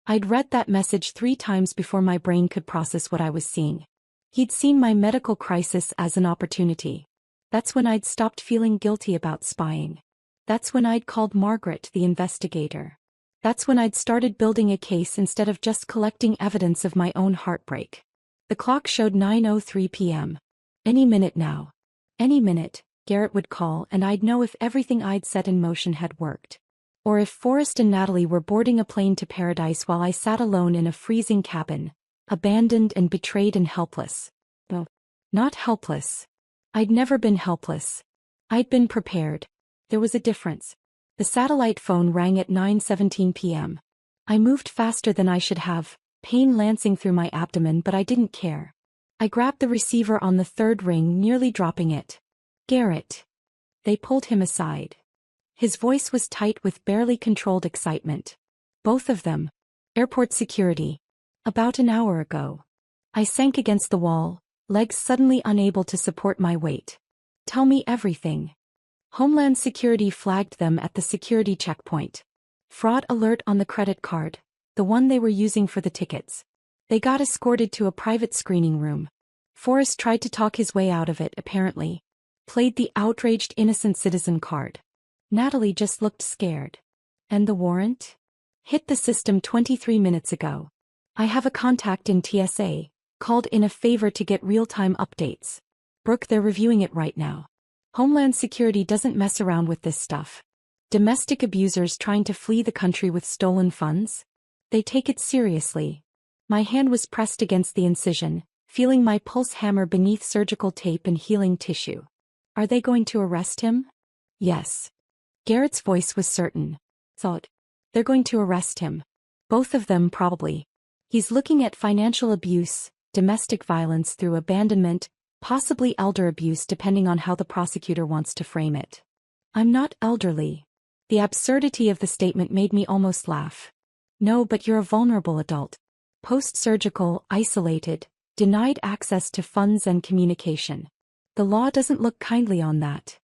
I'd read that message 3 times before my brain could process what I was seeing. He'd seen my medical crisis as an opportunity. That's when I'd stopped feeling guilty about spying. That's when I'd called Margaret, the investigator. That's when I'd started building a case instead of just collecting evidence of my own heartbreak. The clock showed 9:03 p.m. Any minute now. Any minute, Garrett would call and I'd know if everything I'd set in motion had worked. Or if Forrest and Natalie were boarding a plane to paradise while I sat alone in a freezing cabin, abandoned and betrayed and helpless. No, not helpless. I'd never been helpless. I'd been prepared. There was a difference. The satellite phone rang at 9:17 p.m. I moved faster than I should have, pain lancing through my abdomen, but I didn't care. I grabbed the receiver on the 3rd ring, nearly dropping it. Garrett. They pulled him aside. His voice was tight with barely controlled excitement. Both of them. Airport security. About an hour ago. I sank against the wall, legs suddenly unable to support my weight. Tell me everything. Homeland Security flagged them at the security checkpoint. Fraud alert on the credit card, the one they were using for the tickets. They got escorted to a private screening room. Forrest tried to talk his way out of it, apparently. Played the outraged innocent citizen card. Natalie just looked scared. And the warrant? Hit the system 23 minutes ago. I have a contact in TSA, called in a favor to get real-time updates. Brooke, they're reviewing it right now. Homeland Security doesn't mess around with this stuff. Domestic abusers trying to flee the country with stolen funds? They take it seriously. My hand was pressed against the incision, feeling my pulse hammer beneath surgical tape and healing tissue. Are they going to arrest him? Yes. Garrett's voice was certain. Thought. They're going to arrest him. Both of them probably. He's looking at financial abuse, domestic violence through abandonment, possibly elder abuse depending on how the prosecutor wants to frame it. I'm not elderly. The absurdity of the statement made me almost laugh. No, but you're a vulnerable adult. Post-surgical, isolated, denied access to funds and communication. The law doesn't look kindly on that.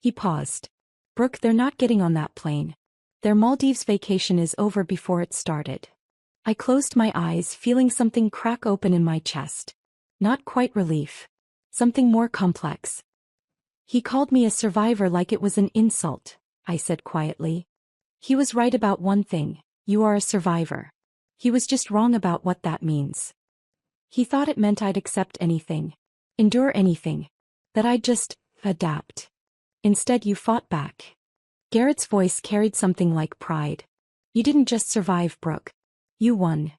He paused. Brooke, they're not getting on that plane. Their Maldives vacation is over before it started. I closed my eyes, feeling something crack open in my chest. Not quite relief. Something more complex. He called me a survivor like it was an insult, I said quietly. He was right about one thing: you are a survivor. He was just wrong about what that means. He thought it meant I'd accept anything, endure anything, that I'd just adapt. Instead, you fought back. Garrett's voice carried something like pride. You didn't just survive, Brooke. You won.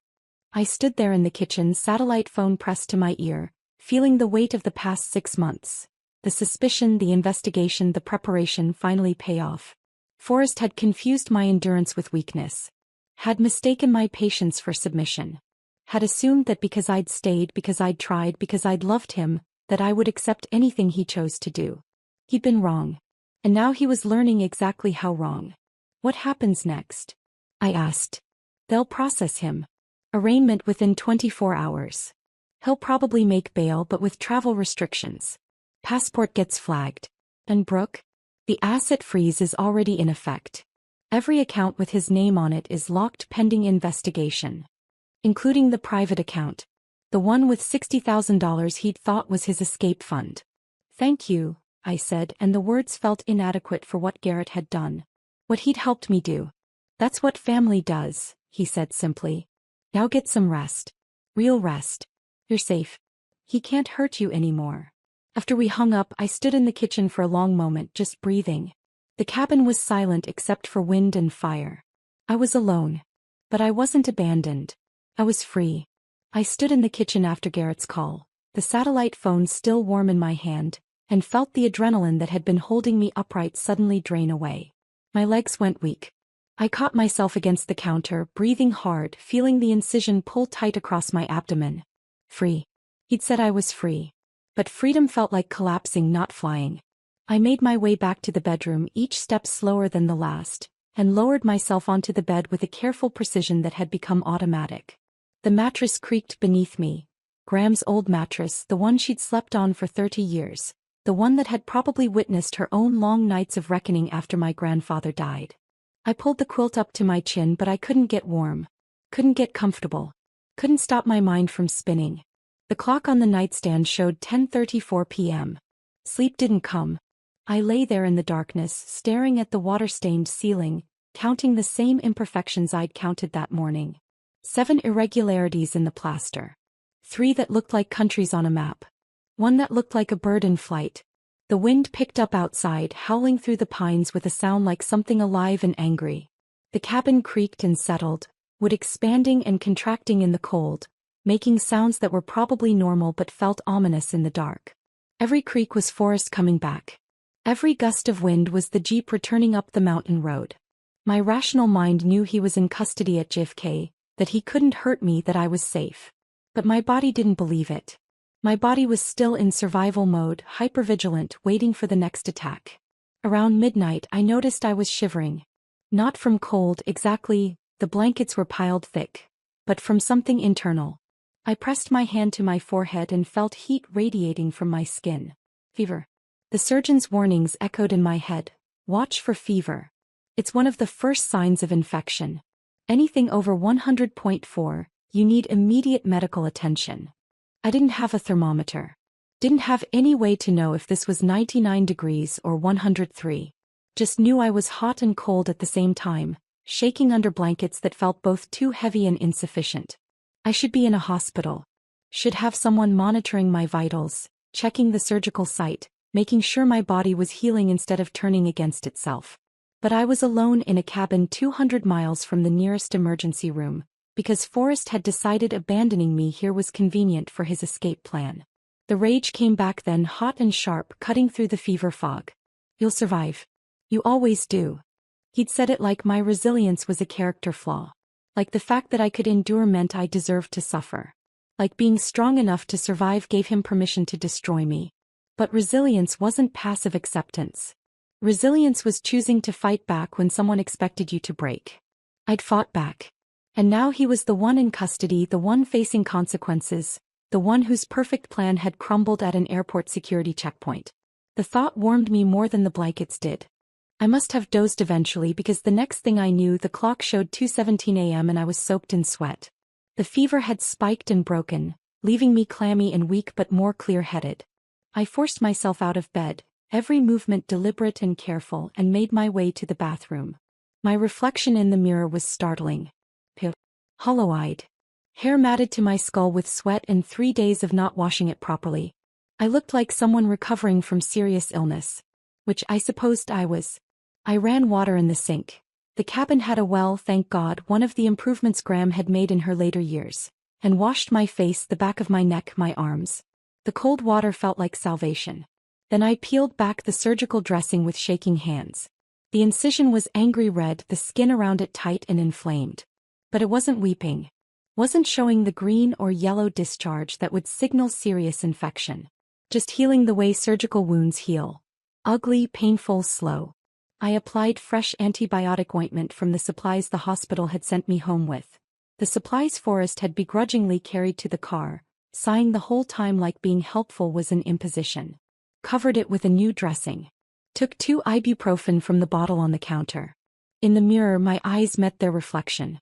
I stood there in the kitchen, satellite phone pressed to my ear, feeling the weight of the past 6 months. The suspicion, the investigation, the preparation finally pay off. Forrest had confused my endurance with weakness. Had mistaken my patience for submission. Had assumed that because I'd stayed, because I'd tried, because I'd loved him, that I would accept anything he chose to do. He'd been wrong. And now he was learning exactly how wrong. What happens next? I asked. They'll process him. Arraignment within 24 hours. He'll probably make bail, but with travel restrictions. Passport gets flagged. And Brooke? The asset freeze is already in effect. Every account with his name on it is locked pending investigation. Including the private account. The one with $60,000 he'd thought was his escape fund. Thank you, I said, and the words felt inadequate for what Garrett had done. What he'd helped me do. That's what family does, he said simply. Now get some rest. Real rest. You're safe. He can't hurt you anymore. After we hung up, I stood in the kitchen for a long moment, just breathing. The cabin was silent except for wind and fire. I was alone. But I wasn't abandoned. I was free. I stood in the kitchen after Garrett's call, the satellite phone still warm in my hand, and felt the adrenaline that had been holding me upright suddenly drain away. My legs went weak. I caught myself against the counter, breathing hard, feeling the incision pull tight across my abdomen. Free. He'd said I was free. But freedom felt like collapsing, not flying. I made my way back to the bedroom, each step slower than the last, and lowered myself onto the bed with a careful precision that had become automatic. The mattress creaked beneath me. Graham's old mattress, the one she'd slept on for 30 years, the one that had probably witnessed her own long nights of reckoning after my grandfather died. I pulled the quilt up to my chin, but I couldn't get warm. Couldn't get comfortable. Couldn't stop my mind from spinning. The clock on the nightstand showed 10:34 p.m. Sleep didn't come. I lay there in the darkness, staring at the water-stained ceiling, counting the same imperfections I'd counted that morning. 7 irregularities in the plaster. 3 that looked like countries on a map. 1 that looked like a bird in flight. The wind picked up outside, howling through the pines with a sound like something alive and angry. The cabin creaked and settled, wood expanding and contracting in the cold, making sounds that were probably normal but felt ominous in the dark. Every creak was Forrest coming back. Every gust of wind was the Jeep returning up the mountain road. My rational mind knew he was in custody at JFK, that he couldn't hurt me, that I was safe. But my body didn't believe it. My body was still in survival mode, hypervigilant, waiting for the next attack. Around midnight, I noticed I was shivering. Not from cold exactly, the blankets were piled thick, but from something internal. I pressed my hand to my forehead and felt heat radiating from my skin. Fever. The surgeon's warnings echoed in my head. Watch for fever. It's one of the first signs of infection. Anything over 100.4, you need immediate medical attention. I didn't have a thermometer. Didn't have any way to know if this was 99 degrees or 103. Just knew I was hot and cold at the same time, shaking under blankets that felt both too heavy and insufficient. I should be in a hospital. Should have someone monitoring my vitals, checking the surgical site, making sure my body was healing instead of turning against itself. But I was alone in a cabin 200 miles from the nearest emergency room, because Forrest had decided abandoning me here was convenient for his escape plan. The rage came back then, hot and sharp, cutting through the fever fog. You'll survive. You always do. He'd said it like my resilience was a character flaw. Like the fact that I could endure meant I deserved to suffer. Like being strong enough to survive gave him permission to destroy me. But resilience wasn't passive acceptance. Resilience was choosing to fight back when someone expected you to break. I'd fought back. And now he was the one in custody, the one facing consequences, the one whose perfect plan had crumbled at an airport security checkpoint. The thought warmed me more than the blankets did. I must have dozed eventually because the next thing I knew the clock showed 2:17 a.m. and I was soaked in sweat. The fever had spiked and broken, leaving me clammy and weak but more clear-headed. I forced myself out of bed, every movement deliberate and careful, and made my way to the bathroom. My reflection in the mirror was startling. Hollow-eyed. Hair matted to my skull with sweat and 3 days of not washing it properly. I looked like someone recovering from serious illness. Which I supposed I was. I ran water in the sink. The cabin had a well, thank God, one of the improvements Graham had made in her later years, and washed my face, the back of my neck, my arms. The cold water felt like salvation. Then I peeled back the surgical dressing with shaking hands. The incision was angry red, the skin around it tight and inflamed. But it wasn't weeping. Wasn't showing the green or yellow discharge that would signal serious infection. Just healing the way surgical wounds heal. Ugly, painful, slow. I applied fresh antibiotic ointment from the supplies the hospital had sent me home with. The supplies Forrest had begrudgingly carried to the car, sighing the whole time like being helpful was an imposition. Covered it with a new dressing. Took 2 ibuprofen from the bottle on the counter. In the mirror my eyes met their reflection.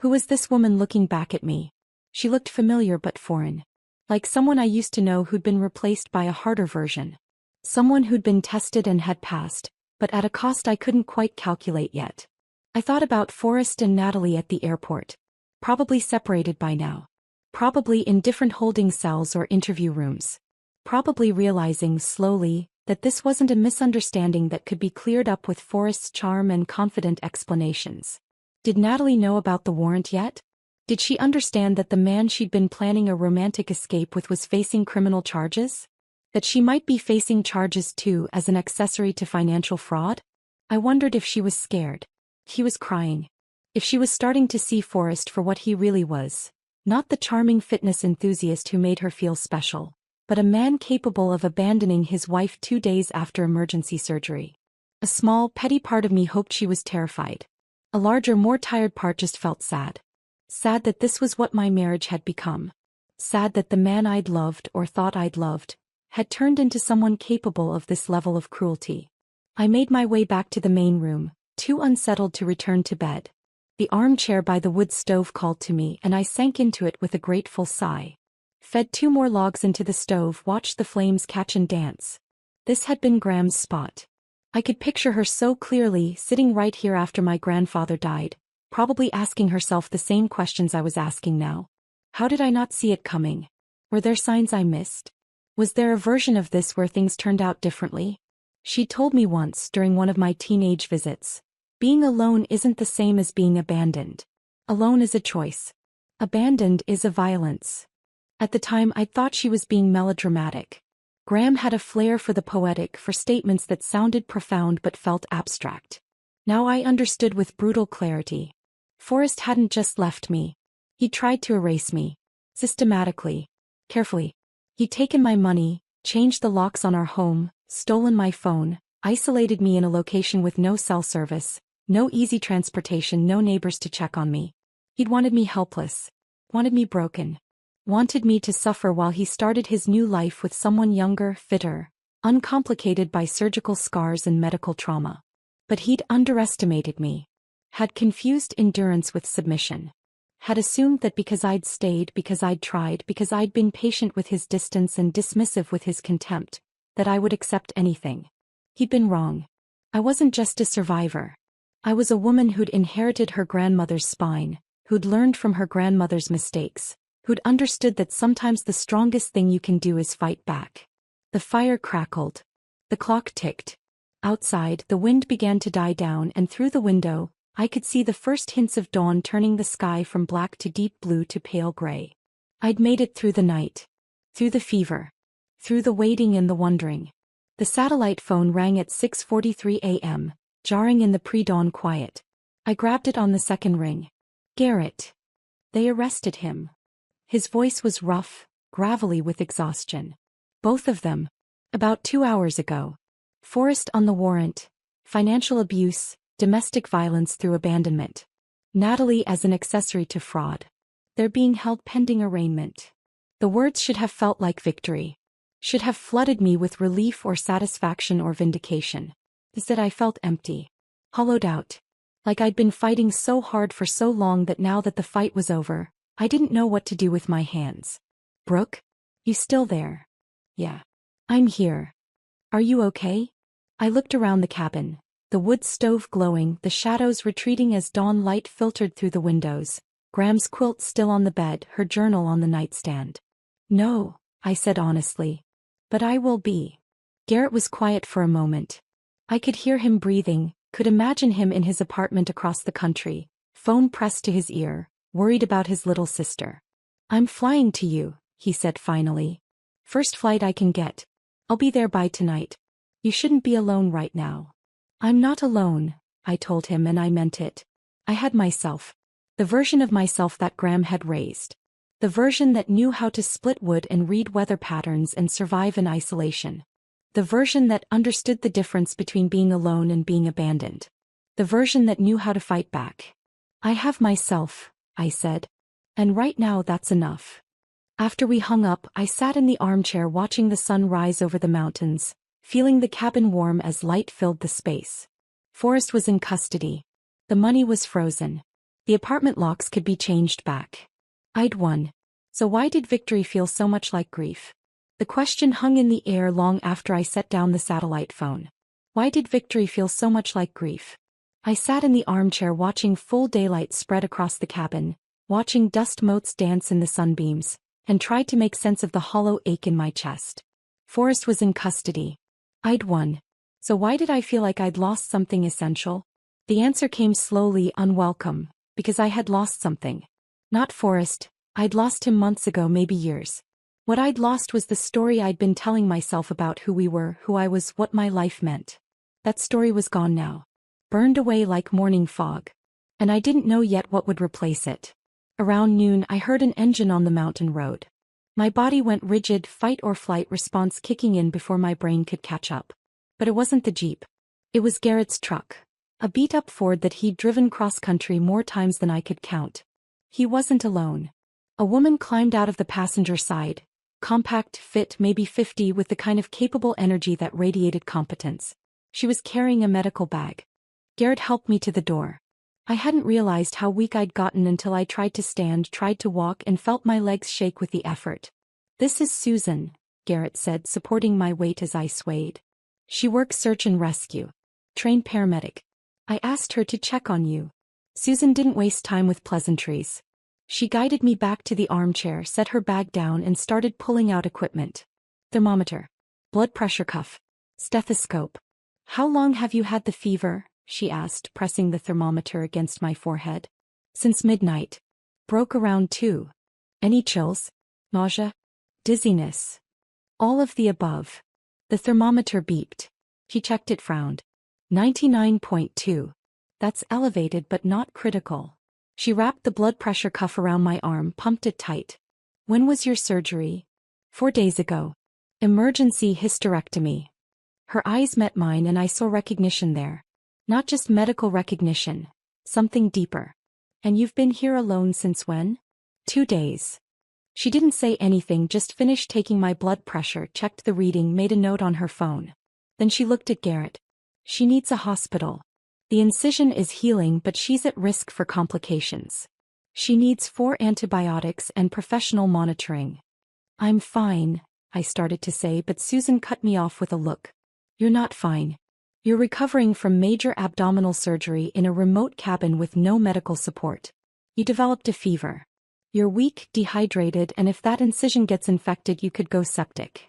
Who was this woman looking back at me? She looked familiar but foreign. Like someone I used to know who'd been replaced by a harder version. Someone who'd been tested and had passed, but at a cost I couldn't quite calculate yet. I thought about Forrest and Natalie at the airport. Probably separated by now. Probably in different holding cells or interview rooms. Probably realizing slowly that this wasn't a misunderstanding that could be cleared up with Forrest's charm and confident explanations. Did Natalie know about the warrant yet? Did she understand that the man she'd been planning a romantic escape with was facing criminal charges? That she might be facing charges too as an accessory to financial fraud? I wondered if she was scared. He was crying. If she was starting to see Forrest for what he really was. Not the charming fitness enthusiast who made her feel special, but a man capable of abandoning his wife 2 days after emergency surgery. A small, petty part of me hoped she was terrified. A larger, more tired part just felt sad. Sad that this was what my marriage had become. Sad that the man I'd loved or thought I'd loved had turned into someone capable of this level of cruelty. I made my way back to the main room, too unsettled to return to bed. The armchair by the wood stove called to me and I sank into it with a grateful sigh. Fed 2 more logs into the stove, watched the flames catch and dance. This had been Graham's spot. I could picture her so clearly, sitting right here after my grandfather died, probably asking herself the same questions I was asking now. How did I not see it coming? Were there signs I missed? Was there a version of this where things turned out differently? She told me once during one of my teenage visits, being alone isn't the same as being abandoned. Alone is a choice. Abandoned is a violence. At the time I thought she was being melodramatic. Graham had a flair for the poetic, for statements that sounded profound but felt abstract. Now I understood with brutal clarity. Forrest hadn't just left me. He tried to erase me. Systematically. Carefully. He'd taken my money, changed the locks on our home, stolen my phone, isolated me in a location with no cell service, no easy transportation, no neighbors to check on me. He'd wanted me helpless. Wanted me broken. Wanted me to suffer while he started his new life with someone younger, fitter, uncomplicated by surgical scars and medical trauma. But he'd underestimated me. Had confused endurance with submission. Had assumed that because I'd stayed, because I'd tried, because I'd been patient with his distance and dismissive with his contempt, that I would accept anything. He'd been wrong. I wasn't just a survivor. I was a woman who'd inherited her grandmother's spine, who'd learned from her grandmother's mistakes, who'd understood that sometimes the strongest thing you can do is fight back. The fire crackled. The clock ticked. Outside, the wind began to die down, and through the window, I could see the first hints of dawn turning the sky from black to deep blue to pale gray. I'd made it through the night. Through the fever. Through the waiting and the wondering. The satellite phone rang at 6:43 a.m., jarring in the pre-dawn quiet. I grabbed it on the second ring. Garrett. They arrested him. His voice was rough, gravelly with exhaustion. Both of them. About 2 hours ago. Forrest on the warrant. Financial abuse, domestic violence through abandonment. Natalie as an accessory to fraud. They're being held pending arraignment. The words should have felt like victory. Should have flooded me with relief or satisfaction or vindication. is that I felt empty. Hollowed out. Like I'd been fighting so hard for so long that now that the fight was over, I didn't know what to do with my hands. Brooke? You still there? Yeah. I'm here. Are you okay? I looked around the cabin, the wood stove glowing, the shadows retreating as dawn light filtered through the windows, Graham's quilt still on the bed, her journal on the nightstand. No, I said honestly. But I will be. Garrett was quiet for a moment. I could hear him breathing, could imagine him in his apartment across the country, phone pressed to his ear, worried about his little sister. I'm flying to you, he said finally. First flight I can get. I'll be there by tonight. You shouldn't be alone right now. I'm not alone, I told him, and I meant it. I had myself. The version of myself that Graham had raised. The version that knew how to split wood and read weather patterns and survive in isolation. The version that understood the difference between being alone and being abandoned. The version that knew how to fight back. I have myself, I said. And right now that's enough. After we hung up, I sat in the armchair watching the sun rise over the mountains, feeling the cabin warm as light filled the space. Forrest was in custody. The money was frozen. The apartment locks could be changed back. I'd won. So why did victory feel so much like grief? The question hung in the air long after I set down the satellite phone. Why did victory feel so much like grief? I sat in the armchair watching full daylight spread across the cabin, watching dust motes dance in the sunbeams, and tried to make sense of the hollow ache in my chest. Forrest was in custody. I'd won. So why did I feel like I'd lost something essential? The answer came slowly, unwelcome, because I had lost something. Not Forrest. I'd lost him months ago, maybe years. What I'd lost was the story I'd been telling myself about who we were, who I was, what my life meant. That story was gone now. Burned away like morning fog. And I didn't know yet what would replace it. Around noon I heard an engine on the mountain road. My body went rigid, fight or flight response kicking in before my brain could catch up. But it wasn't the Jeep. It was Garrett's truck. A beat-up Ford that he'd driven cross-country more times than I could count. He wasn't alone. A woman climbed out of the passenger side. Compact, fit, maybe 50, with the kind of capable energy that radiated competence. She was carrying a medical bag. Garrett helped me to the door. I hadn't realized how weak I'd gotten until I tried to stand, tried to walk, and felt my legs shake with the effort. This is Susan, Garrett said, supporting my weight as I swayed. She works search and rescue. Trained paramedic. I asked her to check on you. Susan didn't waste time with pleasantries. She guided me back to the armchair, set her bag down, and started pulling out equipment. Thermometer. Blood pressure cuff. Stethoscope. How long have you had the fever? She asked, pressing the thermometer against my forehead. Since midnight. Broke around 2. Any chills? Nausea? Dizziness? All of the above. The thermometer beeped. She checked it, frowned. 99.2. That's elevated but not critical. She wrapped the blood pressure cuff around my arm, pumped it tight. When was your surgery? 4 days ago. Emergency hysterectomy. Her eyes met mine and I saw recognition there. Not just medical recognition. Something deeper. And you've been here alone since when? 2 days. She didn't say anything, just finished taking my blood pressure, checked the reading, made a note on her phone. Then she looked at Garrett. She needs a hospital. The incision is healing, but she's at risk for complications. She needs 4 antibiotics and professional monitoring. I'm fine, I started to say, but Susan cut me off with a look. You're not fine. You're recovering from major abdominal surgery in a remote cabin with no medical support. You developed a fever. You're weak, dehydrated, and if that incision gets infected, you could go septic.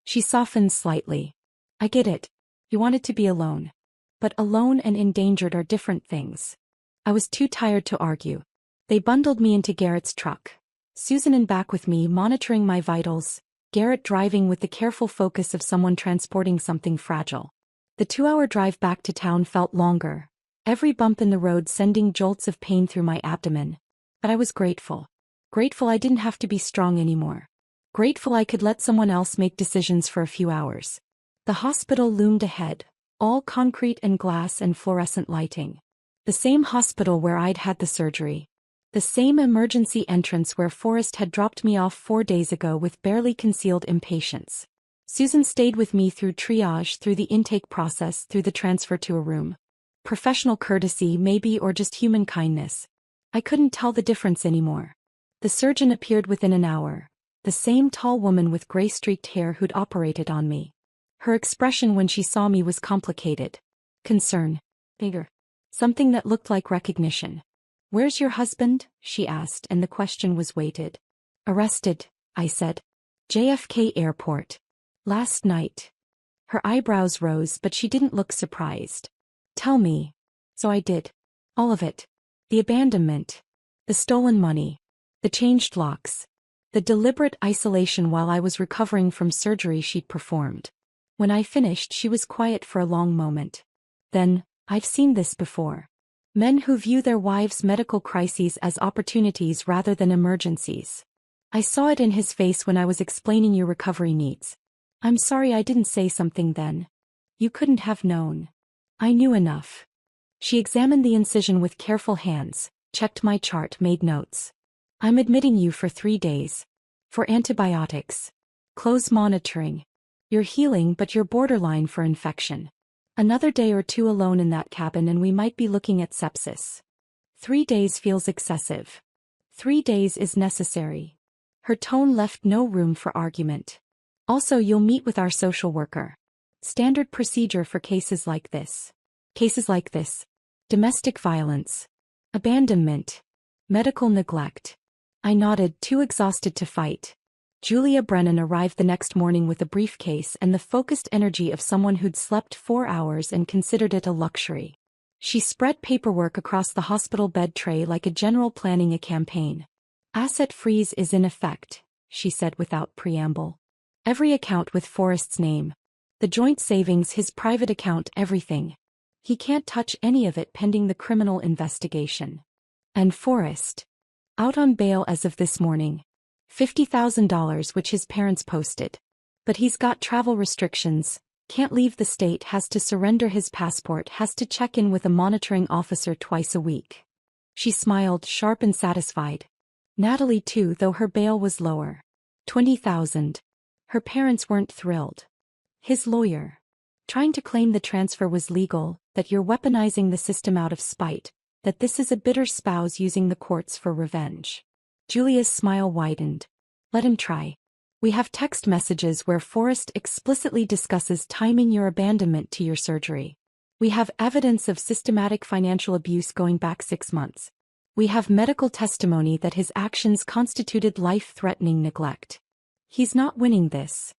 She softened slightly. I get it. You wanted to be alone. But alone and endangered are different things. I was too tired to argue. They bundled me into Garrett's truck. Susan in back with me, monitoring my vitals, Garrett driving with the careful focus of someone transporting something fragile. The 2-hour drive back to town felt longer, every bump in the road sending jolts of pain through my abdomen. But I was grateful. Grateful I didn't have to be strong anymore. Grateful I could let someone else make decisions for a few hours. The hospital loomed ahead. All concrete and glass and fluorescent lighting. The same hospital where I'd had the surgery. The same emergency entrance where Forrest had dropped me off 4 days ago with barely concealed impatience. Susan stayed with me through triage, through the intake process, through the transfer to a room. Professional courtesy, maybe, or just human kindness. I couldn't tell the difference anymore. The surgeon appeared within an hour. The same tall woman with gray-streaked hair who'd operated on me. Her expression when she saw me was complicated. Concern. Bigger. Something that looked like recognition. "Where's your husband?" she asked, and the question was weighted. "Arrested," I said. "JFK Airport. Last night." Her eyebrows rose, but she didn't look surprised. "Tell me." So I did. All of it. The abandonment. The stolen money. The changed locks. The deliberate isolation while I was recovering from surgery she'd performed. When I finished, she was quiet for a long moment. Then, "I've seen this before. Men who view their wives' medical crises as opportunities rather than emergencies. I saw it in his face when I was explaining your recovery needs. I'm sorry I didn't say something then. You couldn't have known. I knew enough." She examined the incision with careful hands, checked my chart, made notes. "I'm admitting you for 3 days. For antibiotics. Close monitoring. You're healing, but you're borderline for infection. Another day or two alone in that cabin and we might be looking at sepsis. 3 days feels excessive. 3 days is necessary." Her tone left no room for argument. "Also, you'll meet with our social worker. Standard procedure for cases like this." Cases like this. Domestic violence. Abandonment. Medical neglect. I nodded, too exhausted to fight. Julia Brennan arrived the next morning with a briefcase and the focused energy of someone who'd slept 4 hours and considered it a luxury. She spread paperwork across the hospital bed tray like a general planning a campaign. "Asset freeze is in effect," she said without preamble. "Every account with Forrest's name. The joint savings, his private account, everything. He can't touch any of it pending the criminal investigation. And Forrest. Out on bail as of this morning. $50,000 which his parents posted. But he's got travel restrictions, can't leave the state, has to surrender his passport, has to check in with a monitoring officer twice a week." She smiled, sharp and satisfied. Natalie too, though her bail was lower. 20,000. Her parents weren't thrilled. His lawyer. Trying to claim the transfer was legal, that you're weaponizing the system out of spite, that this is a bitter spouse using the courts for revenge. Julia's smile widened. "Let him try. We have text messages where Forrest explicitly discusses timing your abandonment to your surgery. We have evidence of systematic financial abuse going back 6 months. We have medical testimony that his actions constituted life-threatening neglect. He's not winning this.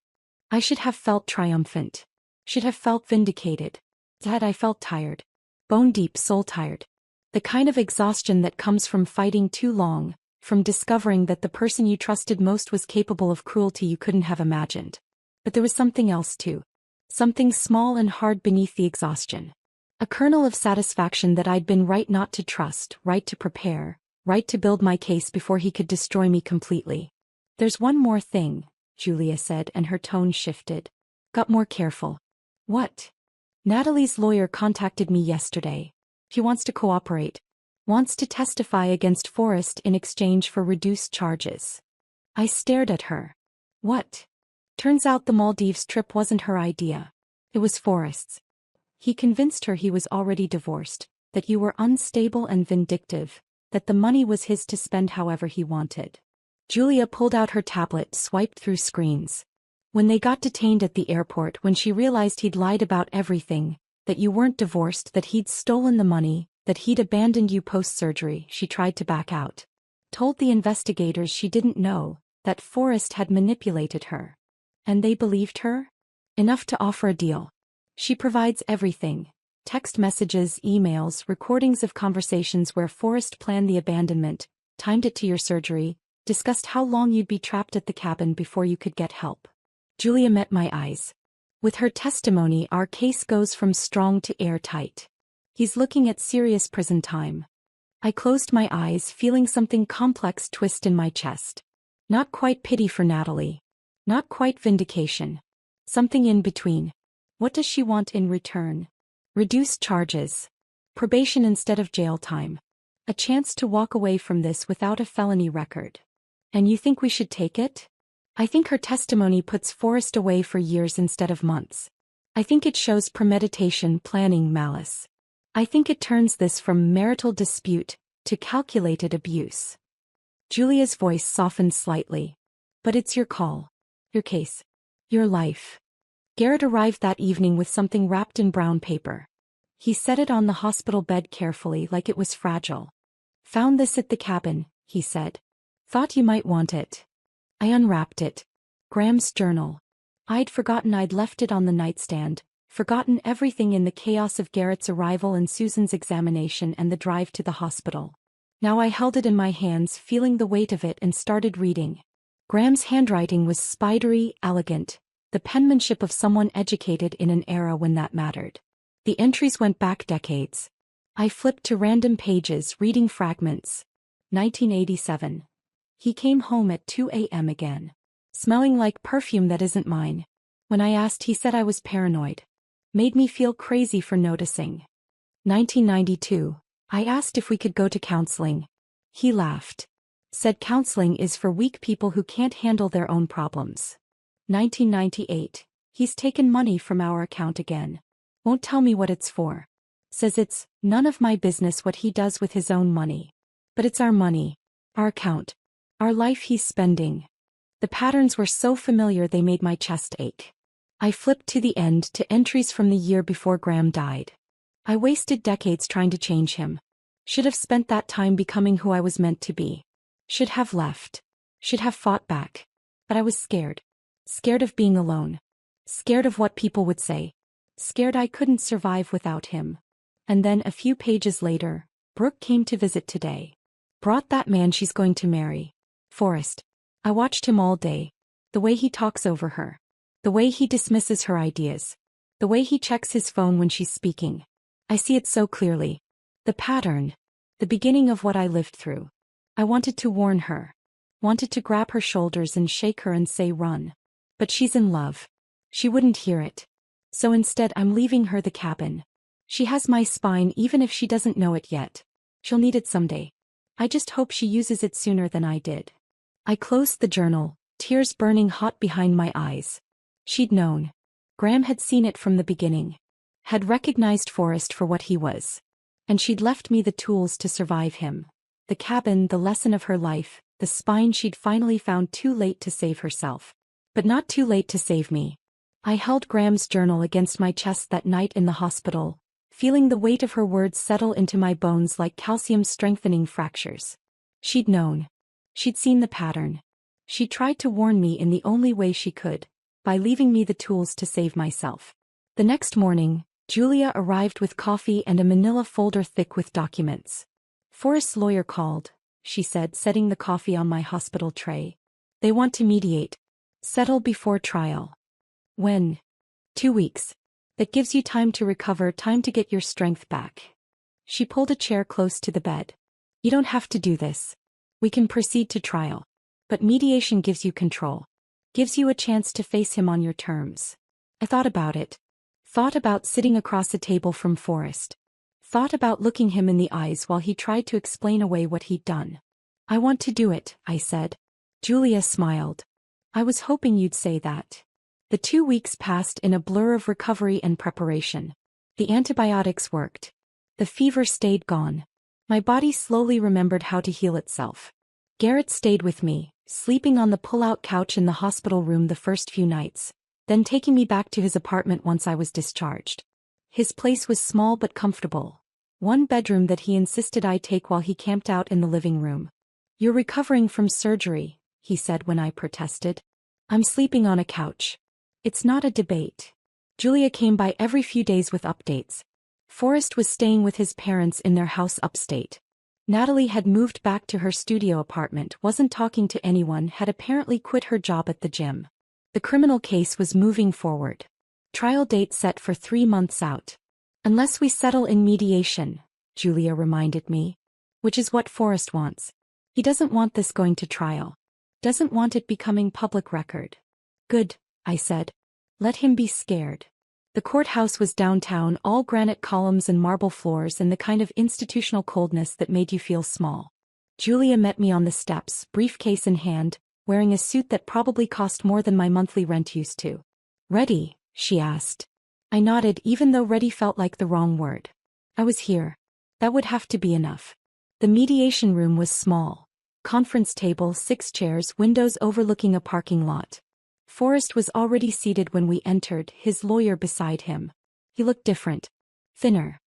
I should have felt triumphant. Should have felt vindicated. Had I felt tired. Bone deep, soul tired. The kind of exhaustion that comes from fighting too long, from discovering that the person you trusted most was capable of cruelty you couldn't have imagined. But there was something else too. Something small and hard beneath the exhaustion. A kernel of satisfaction that I'd been right not to trust, right to prepare, right to build my case before he could destroy me completely. "There's one more thing," Julia said, and her tone shifted. Got more careful. "What?" "Natalie's lawyer contacted me yesterday. He wants to cooperate. Wants to testify against Forrest in exchange for reduced charges." I stared at her. "What?" Turns out the Maldives trip wasn't her idea. It was Forrest's. He convinced her he was already divorced, that you were unstable and vindictive, that the money was his to spend however he wanted. Julia pulled out her tablet, swiped through screens. When they got detained at the airport, when she realized he'd lied about everything, that you weren't divorced, that he'd stolen the money, that he'd abandoned you post-surgery, she tried to back out. Told the investigators she didn't know, that Forrest had manipulated her. And they believed her? Enough to offer a deal. She provides everything. Text messages, emails, recordings of conversations where Forrest planned the abandonment, timed it to your surgery, discussed how long you'd be trapped at the cabin before you could get help. Julia met my eyes. With her testimony, our case goes from strong to airtight. He's looking at serious prison time. I closed my eyes, feeling something complex twist in my chest. Not quite pity for Natalie. Not quite vindication. Something in between. What does she want in return? Reduced charges. Probation instead of jail time. A chance to walk away from this without a felony record. And you think we should take it? I think her testimony puts Forrest away for years instead of months. I think it shows premeditation, planning, malice. I think it turns this from marital dispute to calculated abuse. Julia's voice softened slightly. But it's your call. Your case. Your life. Garrett arrived that evening with something wrapped in brown paper. He set it on the hospital bed carefully like it was fragile. Found this at the cabin, he said. Thought you might want it. I unwrapped it. Graham's journal. I'd forgotten I'd left it on the nightstand, forgotten everything in the chaos of Garrett's arrival and Susan's examination and the drive to the hospital. Now I held it in my hands, feeling the weight of it, and started reading. Graham's handwriting was spidery, elegant, the penmanship of someone educated in an era when that mattered. The entries went back decades. I flipped to random pages, reading fragments. 1987. He came home at 2 a.m. again. Smelling like perfume that isn't mine. When I asked, he said I was paranoid. Made me feel crazy for noticing. 1992. I asked if we could go to counseling. He laughed. Said counseling is for weak people who can't handle their own problems. 1998. He's taken money from our account again. Won't tell me what it's for. Says it's none of my business what he does with his own money. But it's our money. Our account. Our life he's spending. The patterns were so familiar they made my chest ache. I flipped to the end, to entries from the year before Graham died. I wasted decades trying to change him. Should have spent that time becoming who I was meant to be. Should have left. Should have fought back. But I was scared. Scared of being alone. Scared of what people would say. Scared I couldn't survive without him. And then a few pages later, Brooke came to visit today. Brought that man she's going to marry. Forrest. I watched him all day. The way he talks over her. The way he dismisses her ideas. The way he checks his phone when she's speaking. I see it so clearly. The pattern. The beginning of what I lived through. I wanted to warn her. Wanted to grab her shoulders and shake her and say run. But she's in love. She wouldn't hear it. So instead I'm leaving her the cabin. She has my spine even if she doesn't know it yet. She'll need it someday. I just hope she uses it sooner than I did. I closed the journal, tears burning hot behind my eyes. She'd known. Graham had seen it from the beginning. Had recognized Forrest for what he was. And she'd left me the tools to survive him. The cabin, the lesson of her life, the spine she'd finally found too late to save herself. But not too late to save me. I held Graham's journal against my chest that night in the hospital, feeling the weight of her words settle into my bones like calcium-strengthening fractures. She'd known. She'd seen the pattern. She tried to warn me in the only way she could, by leaving me the tools to save myself. The next morning, Julia arrived with coffee and a manila folder thick with documents. Forrest's lawyer called, she said, setting the coffee on my hospital tray. They want to mediate. Settle before trial. When? 2 weeks. That gives you time to recover, time to get your strength back. She pulled a chair close to the bed. You don't have to do this. We can proceed to trial. But mediation gives you control. Gives you a chance to face him on your terms. I thought about it. Thought about sitting across a table from Forrest. Thought about looking him in the eyes while he tried to explain away what he'd done. I want to do it, I said. Julia smiled. I was hoping you'd say that. The 2 weeks passed in a blur of recovery and preparation. The antibiotics worked. The fever stayed gone. My body slowly remembered how to heal itself. Garrett stayed with me, sleeping on the pull-out couch in the hospital room the first few nights, then taking me back to his apartment once I was discharged. His place was small but comfortable. One bedroom that he insisted I take while he camped out in the living room. You're recovering from surgery, he said when I protested. I'm sleeping on a couch. It's not a debate. Julia came by every few days with updates. Forrest was staying with his parents in their house upstate. Natalie had moved back to her studio apartment, wasn't talking to anyone, had apparently quit her job at the gym. The criminal case was moving forward. Trial date set for 3 months out. Unless we settle in mediation, Julia reminded me. Which is what Forrest wants. He doesn't want this going to trial. Doesn't want it becoming public record. Good, I said. Let him be scared. The courthouse was downtown, all granite columns and marble floors, and the kind of institutional coldness that made you feel small. Julia met me on the steps, briefcase in hand, wearing a suit that probably cost more than my monthly rent used to. "Ready?" she asked. I nodded, even though ready felt like the wrong word. I was here. That would have to be enough. The mediation room was small. Conference table, 6 chairs, windows overlooking a parking lot. Forrest was already seated when we entered, his lawyer beside him. He looked different. Thinner.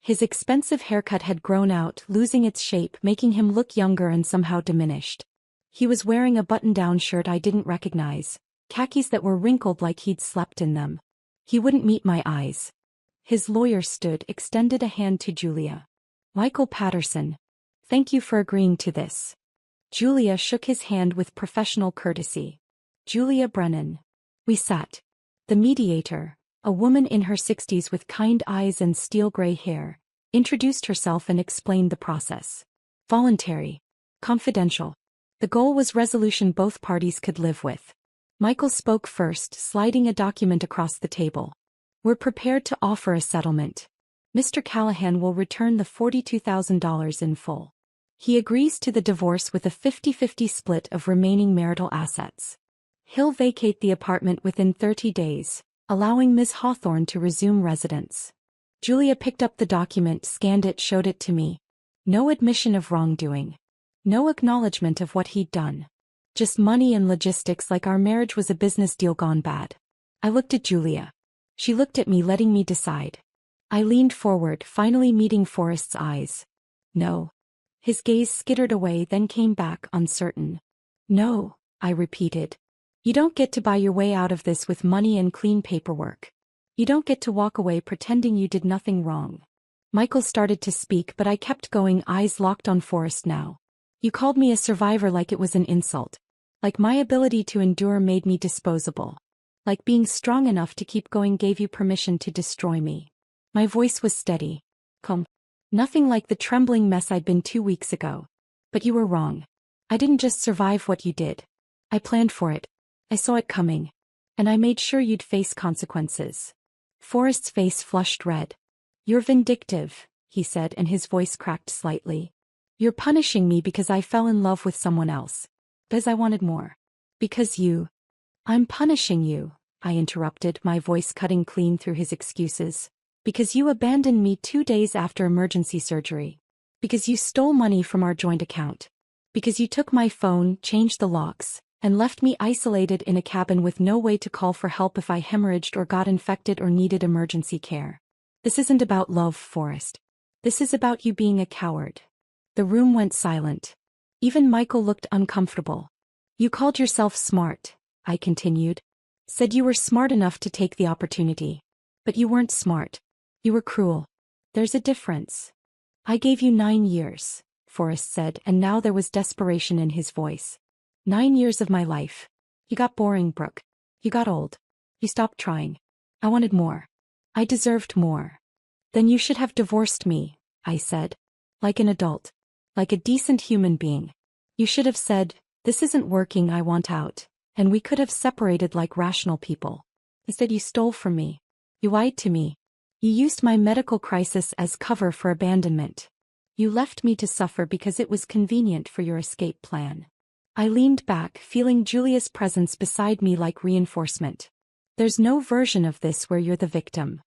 His expensive haircut had grown out, losing its shape, making him look younger and somehow diminished. He was wearing a button-down shirt I didn't recognize, khakis that were wrinkled like he'd slept in them. He wouldn't meet my eyes. His lawyer stood, extended a hand to Julia. "Michael Patterson. Thank you for agreeing to this." Julia shook his hand with professional courtesy. "Julia Brennan." We sat. The mediator, a woman in her 60s with kind eyes and steel-gray hair, introduced herself and explained the process. Voluntary. Confidential. The goal was resolution both parties could live with. Michael spoke first, sliding a document across the table. "We're prepared to offer a settlement. Mr. Callahan will return the $42,000 in full. He agrees to the divorce with a 50-50 split of remaining marital assets. He'll vacate the apartment within 30 days, allowing Ms. Hawthorne to resume residence." Julia picked up the document, scanned it, showed it to me. No admission of wrongdoing. No acknowledgement of what he'd done. Just money and logistics, like our marriage was a business deal gone bad. I looked at Julia. She looked at me, letting me decide. I leaned forward, finally meeting Forrest's eyes. "No." His gaze skittered away, then came back, uncertain. "No," I repeated. "You don't get to buy your way out of this with money and clean paperwork. You don't get to walk away pretending you did nothing wrong." Michael started to speak, but I kept going, eyes locked on Forrest now. "You called me a survivor like it was an insult. Like my ability to endure made me disposable. Like being strong enough to keep going gave you permission to destroy me." My voice was steady. "Calm. Nothing like the trembling mess I'd been 2 weeks ago. But you were wrong. I didn't just survive what you did. I planned for it. I saw it coming. And I made sure you'd face consequences." Forrest's face flushed red. "You're vindictive," he said, and his voice cracked slightly. "You're punishing me because I fell in love with someone else. Because I wanted more. Because you—" "I'm punishing you," I interrupted, my voice cutting clean through his excuses. "Because you abandoned me 2 days after emergency surgery. Because you stole money from our joint account. Because you took my phone, changed the locks, and left me isolated in a cabin with no way to call for help if I hemorrhaged or got infected or needed emergency care. This isn't about love, Forrest. This is about you being a coward." The room went silent. Even Michael looked uncomfortable. "You called yourself smart," I continued. "Said you were smart enough to take the opportunity. But you weren't smart. You were cruel. There's a difference." "I gave you 9 years," Forrest said, and now there was desperation in his voice. 9 years of my life. You got boring, Brooke. You got old. You stopped trying. I wanted more. I deserved more." "Then you should have divorced me," I said. "Like an adult. Like a decent human being. You should have said, 'This isn't working, I want out,' and we could have separated like rational people. Instead, you stole from me. You lied to me. You used my medical crisis as cover for abandonment. You left me to suffer because it was convenient for your escape plan." I leaned back, feeling Julia's presence beside me like reinforcement. "There's no version of this where you're the victim."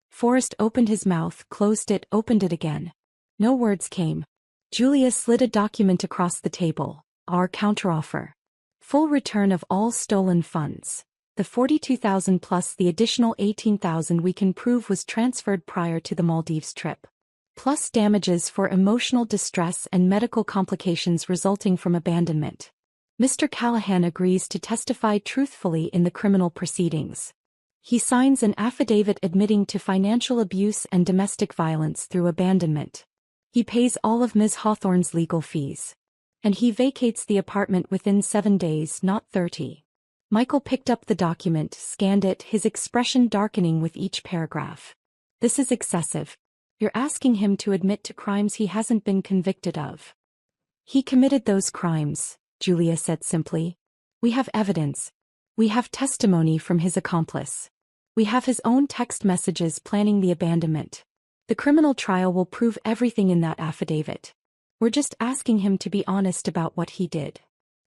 Forrest opened his mouth, closed it, opened it again. No words came. Julia slid a document across the table. "Our counteroffer. Full return of all stolen funds. The $42,000 plus the additional $18,000 we can prove was transferred prior to the Maldives trip. Plus damages for emotional distress and medical complications resulting from abandonment. Mr. Callahan agrees to testify truthfully in the criminal proceedings. He signs an affidavit admitting to financial abuse and domestic violence through abandonment. He pays all of Ms. Hawthorne's legal fees. And he vacates the apartment within 7 days, not 30. Michael picked up the document, scanned it, his expression darkening with each paragraph. "This is excessive. You're asking him to admit to crimes he hasn't been convicted of." "He committed those crimes," Julia said simply. "We have evidence. We have testimony from his accomplice. We have his own text messages planning the abandonment. The criminal trial will prove everything in that affidavit. We're just asking him to be honest about what he did."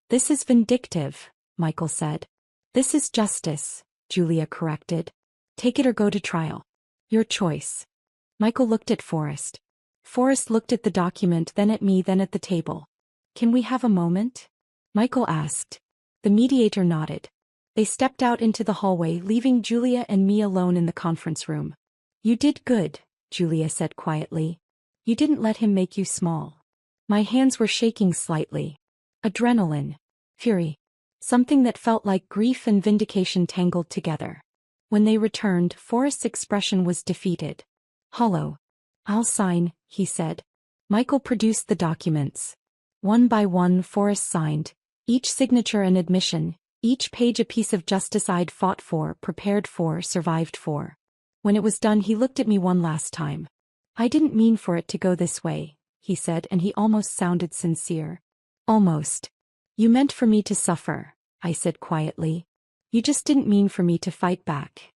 This is vindictive, Michael said. This is justice, Julia corrected. Take it or go to trial. Your choice. Michael looked at Forrest. Forrest looked at the document, then at me, then at the table. Can we have a moment? Michael asked. The mediator nodded. They stepped out into the hallway, leaving Julia and me alone in the conference room. You did good, Julia said quietly. You didn't let him make you small. My hands were shaking slightly. Adrenaline. Fury. Something that felt like grief and vindication tangled together. When they returned, Forrest's expression was defeated. Hollow. I'll sign, he said. Michael produced the documents. One by one, Forrest signed. Each signature an admission, each page a piece of justice I'd fought for, prepared for, survived for. When it was done, he looked at me one last time. I didn't mean for it to go this way, he said, and he almost sounded sincere. Almost. You meant for me to suffer, I said quietly. You just didn't mean for me to fight back.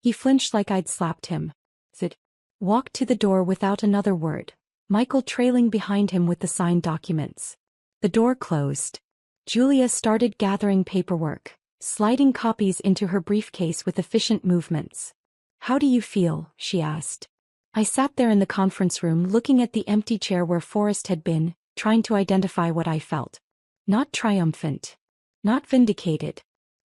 He flinched like I'd slapped him. Said, walked to the door without another word, Michael trailing behind him with the signed documents. The door closed. Julia started gathering paperwork, sliding copies into her briefcase with efficient movements. How do you feel? She asked. I sat there in the conference room looking at the empty chair where Forrest had been, trying to identify what I felt. Not triumphant. Not vindicated.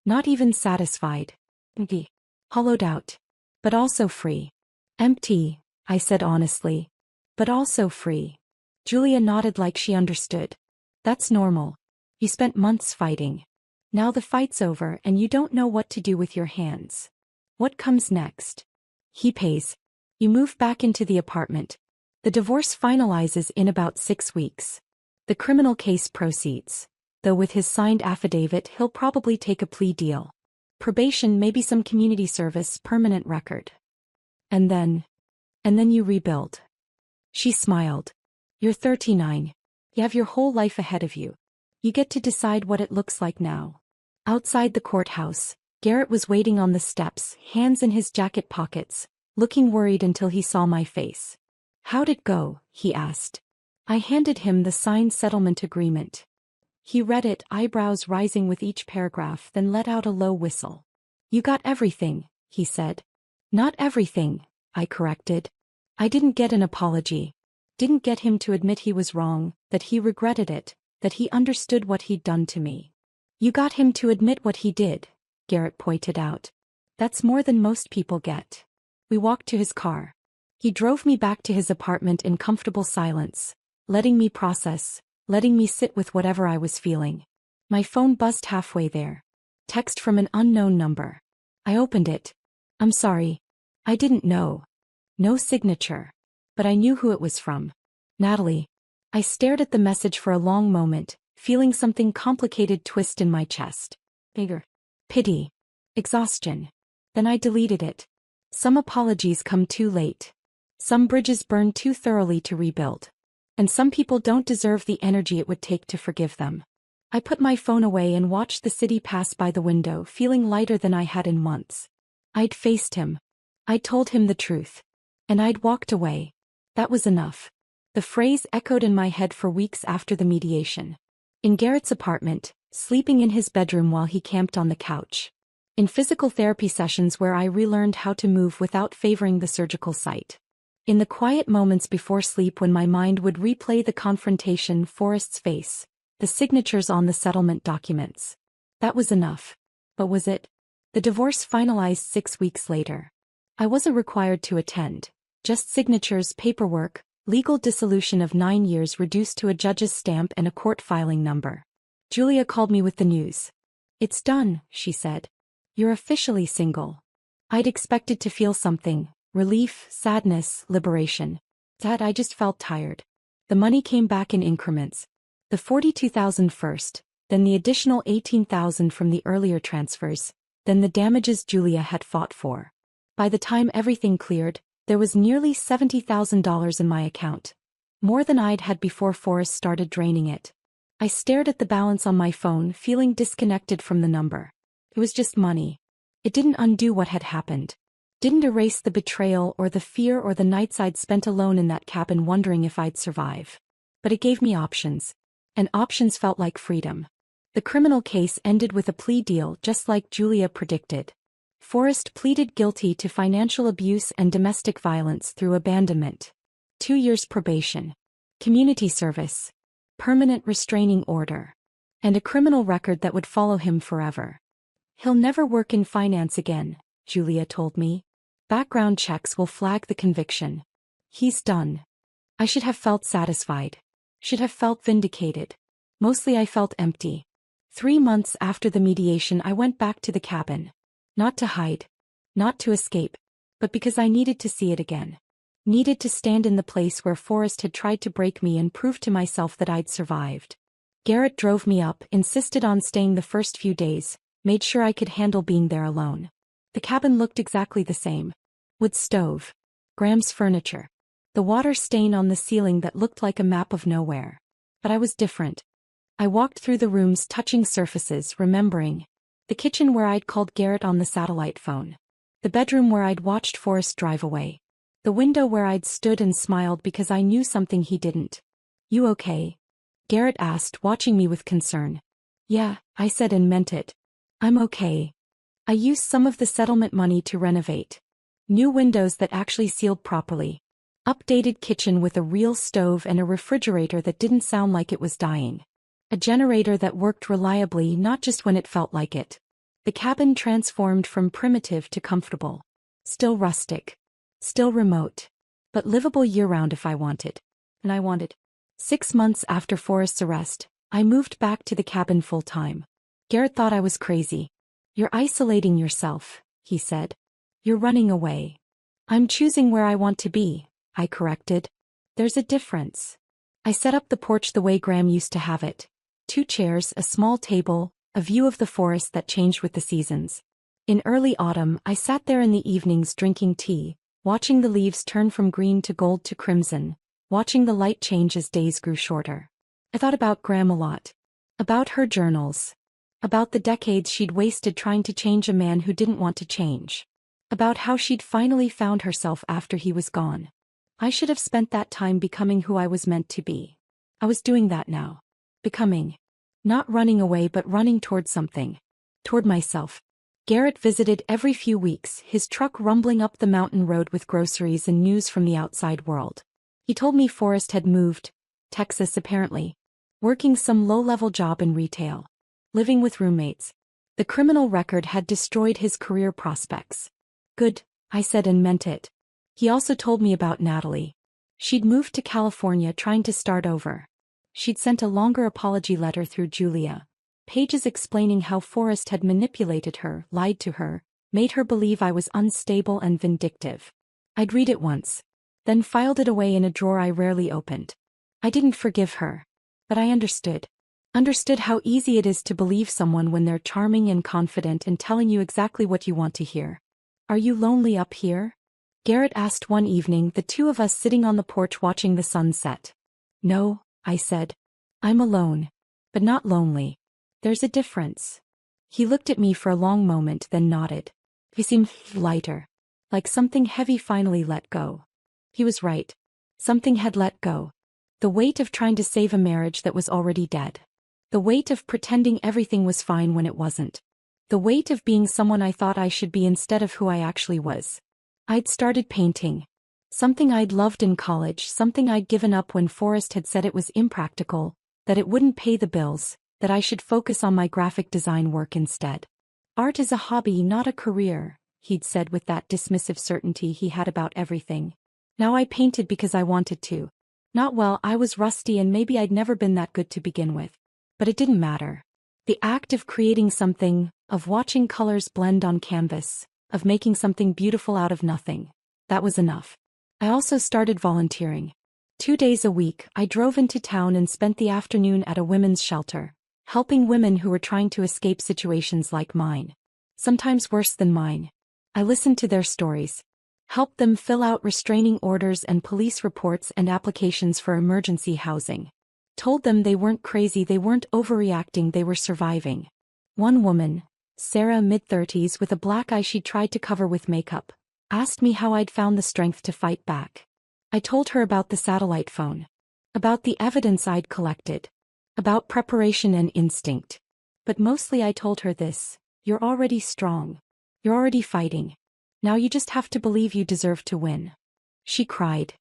Not even satisfied. Empty. Hollowed out. But also free. Empty, I said honestly. But also free. Julia nodded like she understood. That's normal. You spent months fighting. Now the fight's over and you don't know what to do with your hands. What comes next? He pays. You move back into the apartment. The divorce finalizes in about 6 weeks. The criminal case proceeds. Though with his signed affidavit he'll probably take a plea deal. Probation, maybe some community service, permanent record. And then you rebuild. She smiled. You're 39. You have your whole life ahead of you. You get to decide what it looks like now. Outside the courthouse, Garrett was waiting on the steps, hands in his jacket pockets, looking worried until he saw my face. How'd it go? He asked. I handed him the signed settlement agreement. He read it, eyebrows rising with each paragraph, then let out a low whistle. You got everything, he said. Not everything, I corrected. I didn't get an apology. Didn't get him to admit he was wrong, that he regretted it, that he understood what he'd done to me. You got him to admit what he did, Garrett pointed out. That's more than most people get. We walked to his car. He drove me back to his apartment in comfortable silence, letting me process, letting me sit with whatever I was feeling. My phone buzzed halfway there. Text from an unknown number. I opened it. I'm sorry. I didn't know. No signature. But I knew who it was from. Natalie. I stared at the message for a long moment, feeling something complicated twist in my chest. Bigger. Pity. Exhaustion. Then I deleted it. Some apologies come too late. Some bridges burn too thoroughly to rebuild. And some people don't deserve the energy it would take to forgive them. I put my phone away and watched the city pass by the window, feeling lighter than I had in months. I'd faced him. I'd told him the truth. And I'd walked away. That was enough. The phrase echoed in my head for weeks after the mediation. In Garrett's apartment, sleeping in his bedroom while he camped on the couch. In physical therapy sessions where I relearned how to move without favoring the surgical site. In the quiet moments before sleep when my mind would replay the confrontation, Forrest's face, the signatures on the settlement documents. That was enough. But was it? The divorce finalized 6 weeks later. I wasn't required to attend. Just signatures, paperwork, legal dissolution of 9 years reduced to a judge's stamp and a court filing number. Julia called me with the news. It's done, she said. You're officially single. I'd expected to feel something, relief, sadness, liberation. Dad, I just felt tired. The money came back in increments. The $42,000 first, then the additional $18,000 from the earlier transfers, then the damages Julia had fought for. By the time everything cleared, there was nearly $70,000 in my account. More than I'd had before Forrest started draining it. I stared at the balance on my phone, feeling disconnected from the number. It was just money. It didn't undo what had happened. Didn't erase the betrayal or the fear or the nights I'd spent alone in that cabin wondering if I'd survive. But it gave me options. And options felt like freedom. The criminal case ended with a plea deal just like Julia predicted. Forrest pleaded guilty to financial abuse and domestic violence through abandonment. 2 years probation. Community service. Permanent restraining order. And a criminal record that would follow him forever. He'll never work in finance again, Julia told me. Background checks will flag the conviction. He's done. I should have felt satisfied. Should have felt vindicated. Mostly I felt empty. 3 months after the mediation I went back to the cabin. Not to hide. Not to escape. But because I needed to see it again. Needed to stand in the place where Forrest had tried to break me and prove to myself that I'd survived. Garrett drove me up, insisted on staying the first few days, made sure I could handle being there alone. The cabin looked exactly the same. Wood stove. Graham's furniture. The water stain on the ceiling that looked like a map of nowhere. But I was different. I walked through the rooms touching surfaces, remembering. The kitchen where I'd called Garrett on the satellite phone. The bedroom where I'd watched Forrest drive away. The window where I'd stood and smiled because I knew something he didn't. You okay? Garrett asked, watching me with concern. Yeah, I said and meant it. I'm okay. I used some of the settlement money to renovate. New windows that actually sealed properly. Updated kitchen with a real stove and a refrigerator that didn't sound like it was dying. A generator that worked reliably, not just when it felt like it. The cabin transformed from primitive to comfortable. Still rustic. Still remote. But livable year-round if I wanted. And I wanted. 6 months after Forrest's arrest, I moved back to the cabin full-time. Garrett thought I was crazy. You're isolating yourself, he said. You're running away. I'm choosing where I want to be, I corrected. There's a difference. I set up the porch the way Graham used to have it. 2 chairs, a small table, a view of the forest that changed with the seasons. In early autumn, I sat there in the evenings drinking tea, watching the leaves turn from green to gold to crimson, watching the light change as days grew shorter. I thought about Graham a lot. About her journals. About the decades she'd wasted trying to change a man who didn't want to change. About how she'd finally found herself after he was gone. I should have spent that time becoming who I was meant to be. I was doing that now. Becoming. Not running away but running toward something. Toward myself. Garrett visited every few weeks, his truck rumbling up the mountain road with groceries and news from the outside world. He told me Forrest had moved. Texas apparently. Working some low-level job in retail. Living with roommates. The criminal record had destroyed his career prospects. Good, I said and meant it. He also told me about Natalie. She'd moved to California trying to start over. She'd sent a longer apology letter through Julia. Pages explaining how Forrest had manipulated her, lied to her, made her believe I was unstable and vindictive. I'd read it once. Then filed it away in a drawer I rarely opened. I didn't forgive her. But I understood. Understood how easy it is to believe someone when they're charming and confident and telling you exactly what you want to hear. Are you lonely up here? Garrett asked one evening, the two of us sitting on the porch watching the sunset. No, I said. I'm alone. But not lonely. There's a difference. He looked at me for a long moment, then nodded. He seemed lighter. Like something heavy finally let go. He was right. Something had let go. The weight of trying to save a marriage that was already dead. The weight of pretending everything was fine when it wasn't. The weight of being someone I thought I should be instead of who I actually was. I'd started painting. Something I'd loved in college, something I'd given up when Forrest had said it was impractical, that it wouldn't pay the bills, that I should focus on my graphic design work instead. Art is a hobby, not a career, he'd said with that dismissive certainty he had about everything. Now I painted because I wanted to. Not well, I was rusty and maybe I'd never been that good to begin with. But it didn't matter. The act of creating something, of watching colors blend on canvas, of making something beautiful out of nothing, that was enough. I also started volunteering. 2 days a week, I drove into town and spent the afternoon at a women's shelter, helping women who were trying to escape situations like mine. Sometimes worse than mine. I listened to their stories. Helped them fill out restraining orders and police reports and applications for emergency housing. Told them they weren't crazy, they weren't overreacting, they were surviving. One woman, Sarah, mid-30s with a black eye she'd tried to cover with makeup, asked me how I'd found the strength to fight back. I told her about the satellite phone. About the evidence I'd collected. About preparation and instinct. But mostly I told her this: you're already strong. You're already fighting. Now you just have to believe you deserve to win. She cried.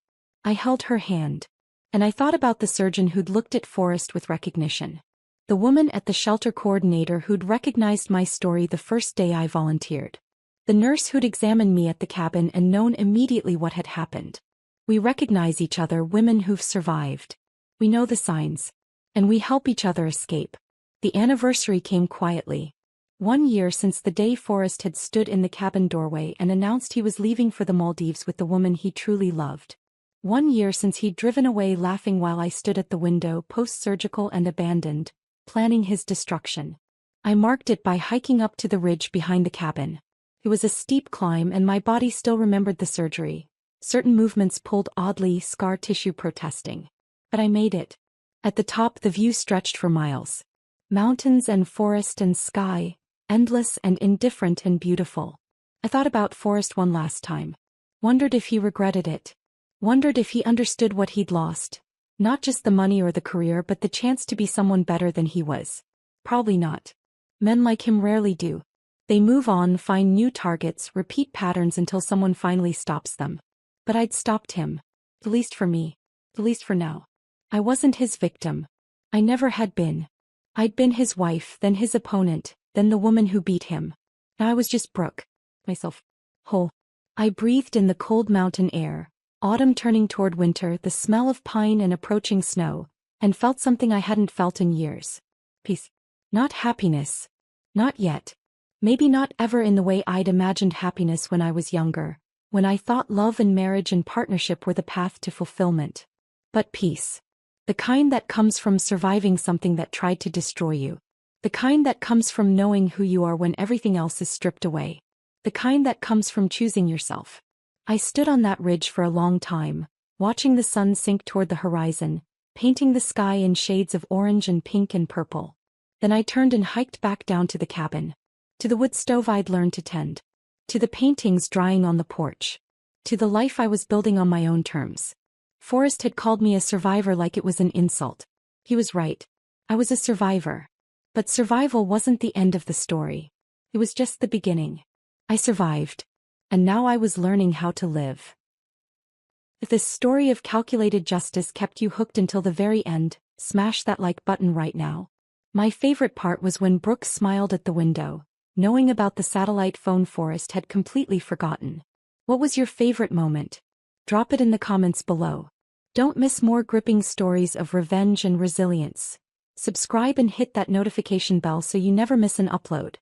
I held her hand. And I thought about the surgeon who'd looked at Forrest with recognition. The woman at the shelter coordinator who'd recognized my story the first day I volunteered. The nurse who'd examined me at the cabin and known immediately what had happened. We recognize each other, women who've survived. We know the signs. And we help each other escape. The anniversary came quietly. 1 year since the day Forrest had stood in the cabin doorway and announced he was leaving for the Maldives with the woman he truly loved. 1 year since he'd driven away laughing while I stood at the window, post-surgical and abandoned, planning his destruction. I marked it by hiking up to the ridge behind the cabin. It was a steep climb and my body still remembered the surgery. Certain movements pulled oddly, scar tissue protesting. But I made it. At the top the view stretched for miles. Mountains and forest and sky, endless and indifferent and beautiful. I thought about Forrest one last time. Wondered if he regretted it. Wondered if he understood what he'd lost. Not just the money or the career, but the chance to be someone better than he was. Probably not. Men like him rarely do. They move on, find new targets, repeat patterns until someone finally stops them. But I'd stopped him. At least for me. At least for now. I wasn't his victim. I never had been. I'd been his wife, then his opponent, then the woman who beat him. Now I was just Brooke. Myself. Whole. I breathed in the cold mountain air, autumn turning toward winter, the smell of pine and approaching snow, and felt something I hadn't felt in years. Peace. Not happiness. Not yet. Maybe not ever in the way I'd imagined happiness when I was younger, when I thought love and marriage and partnership were the path to fulfillment. But peace. The kind that comes from surviving something that tried to destroy you. The kind that comes from knowing who you are when everything else is stripped away. The kind that comes from choosing yourself. I stood on that ridge for a long time, watching the sun sink toward the horizon, painting the sky in shades of orange and pink and purple. Then I turned and hiked back down to the cabin. To the wood stove I'd learned to tend. To the paintings drying on the porch. To the life I was building on my own terms. Forrest had called me a survivor like it was an insult. He was right. I was a survivor. But survival wasn't the end of the story. It was just the beginning. I survived. And now I was learning how to live. If this story of calculated justice kept you hooked until the very end, smash that like button right now. My favorite part was when Brooke smiled at the window, knowing about the satellite phone Forrest had completely forgotten. What was your favorite moment? Drop it in the comments below. Don't miss more gripping stories of revenge and resilience. Subscribe and hit that notification bell so you never miss an upload.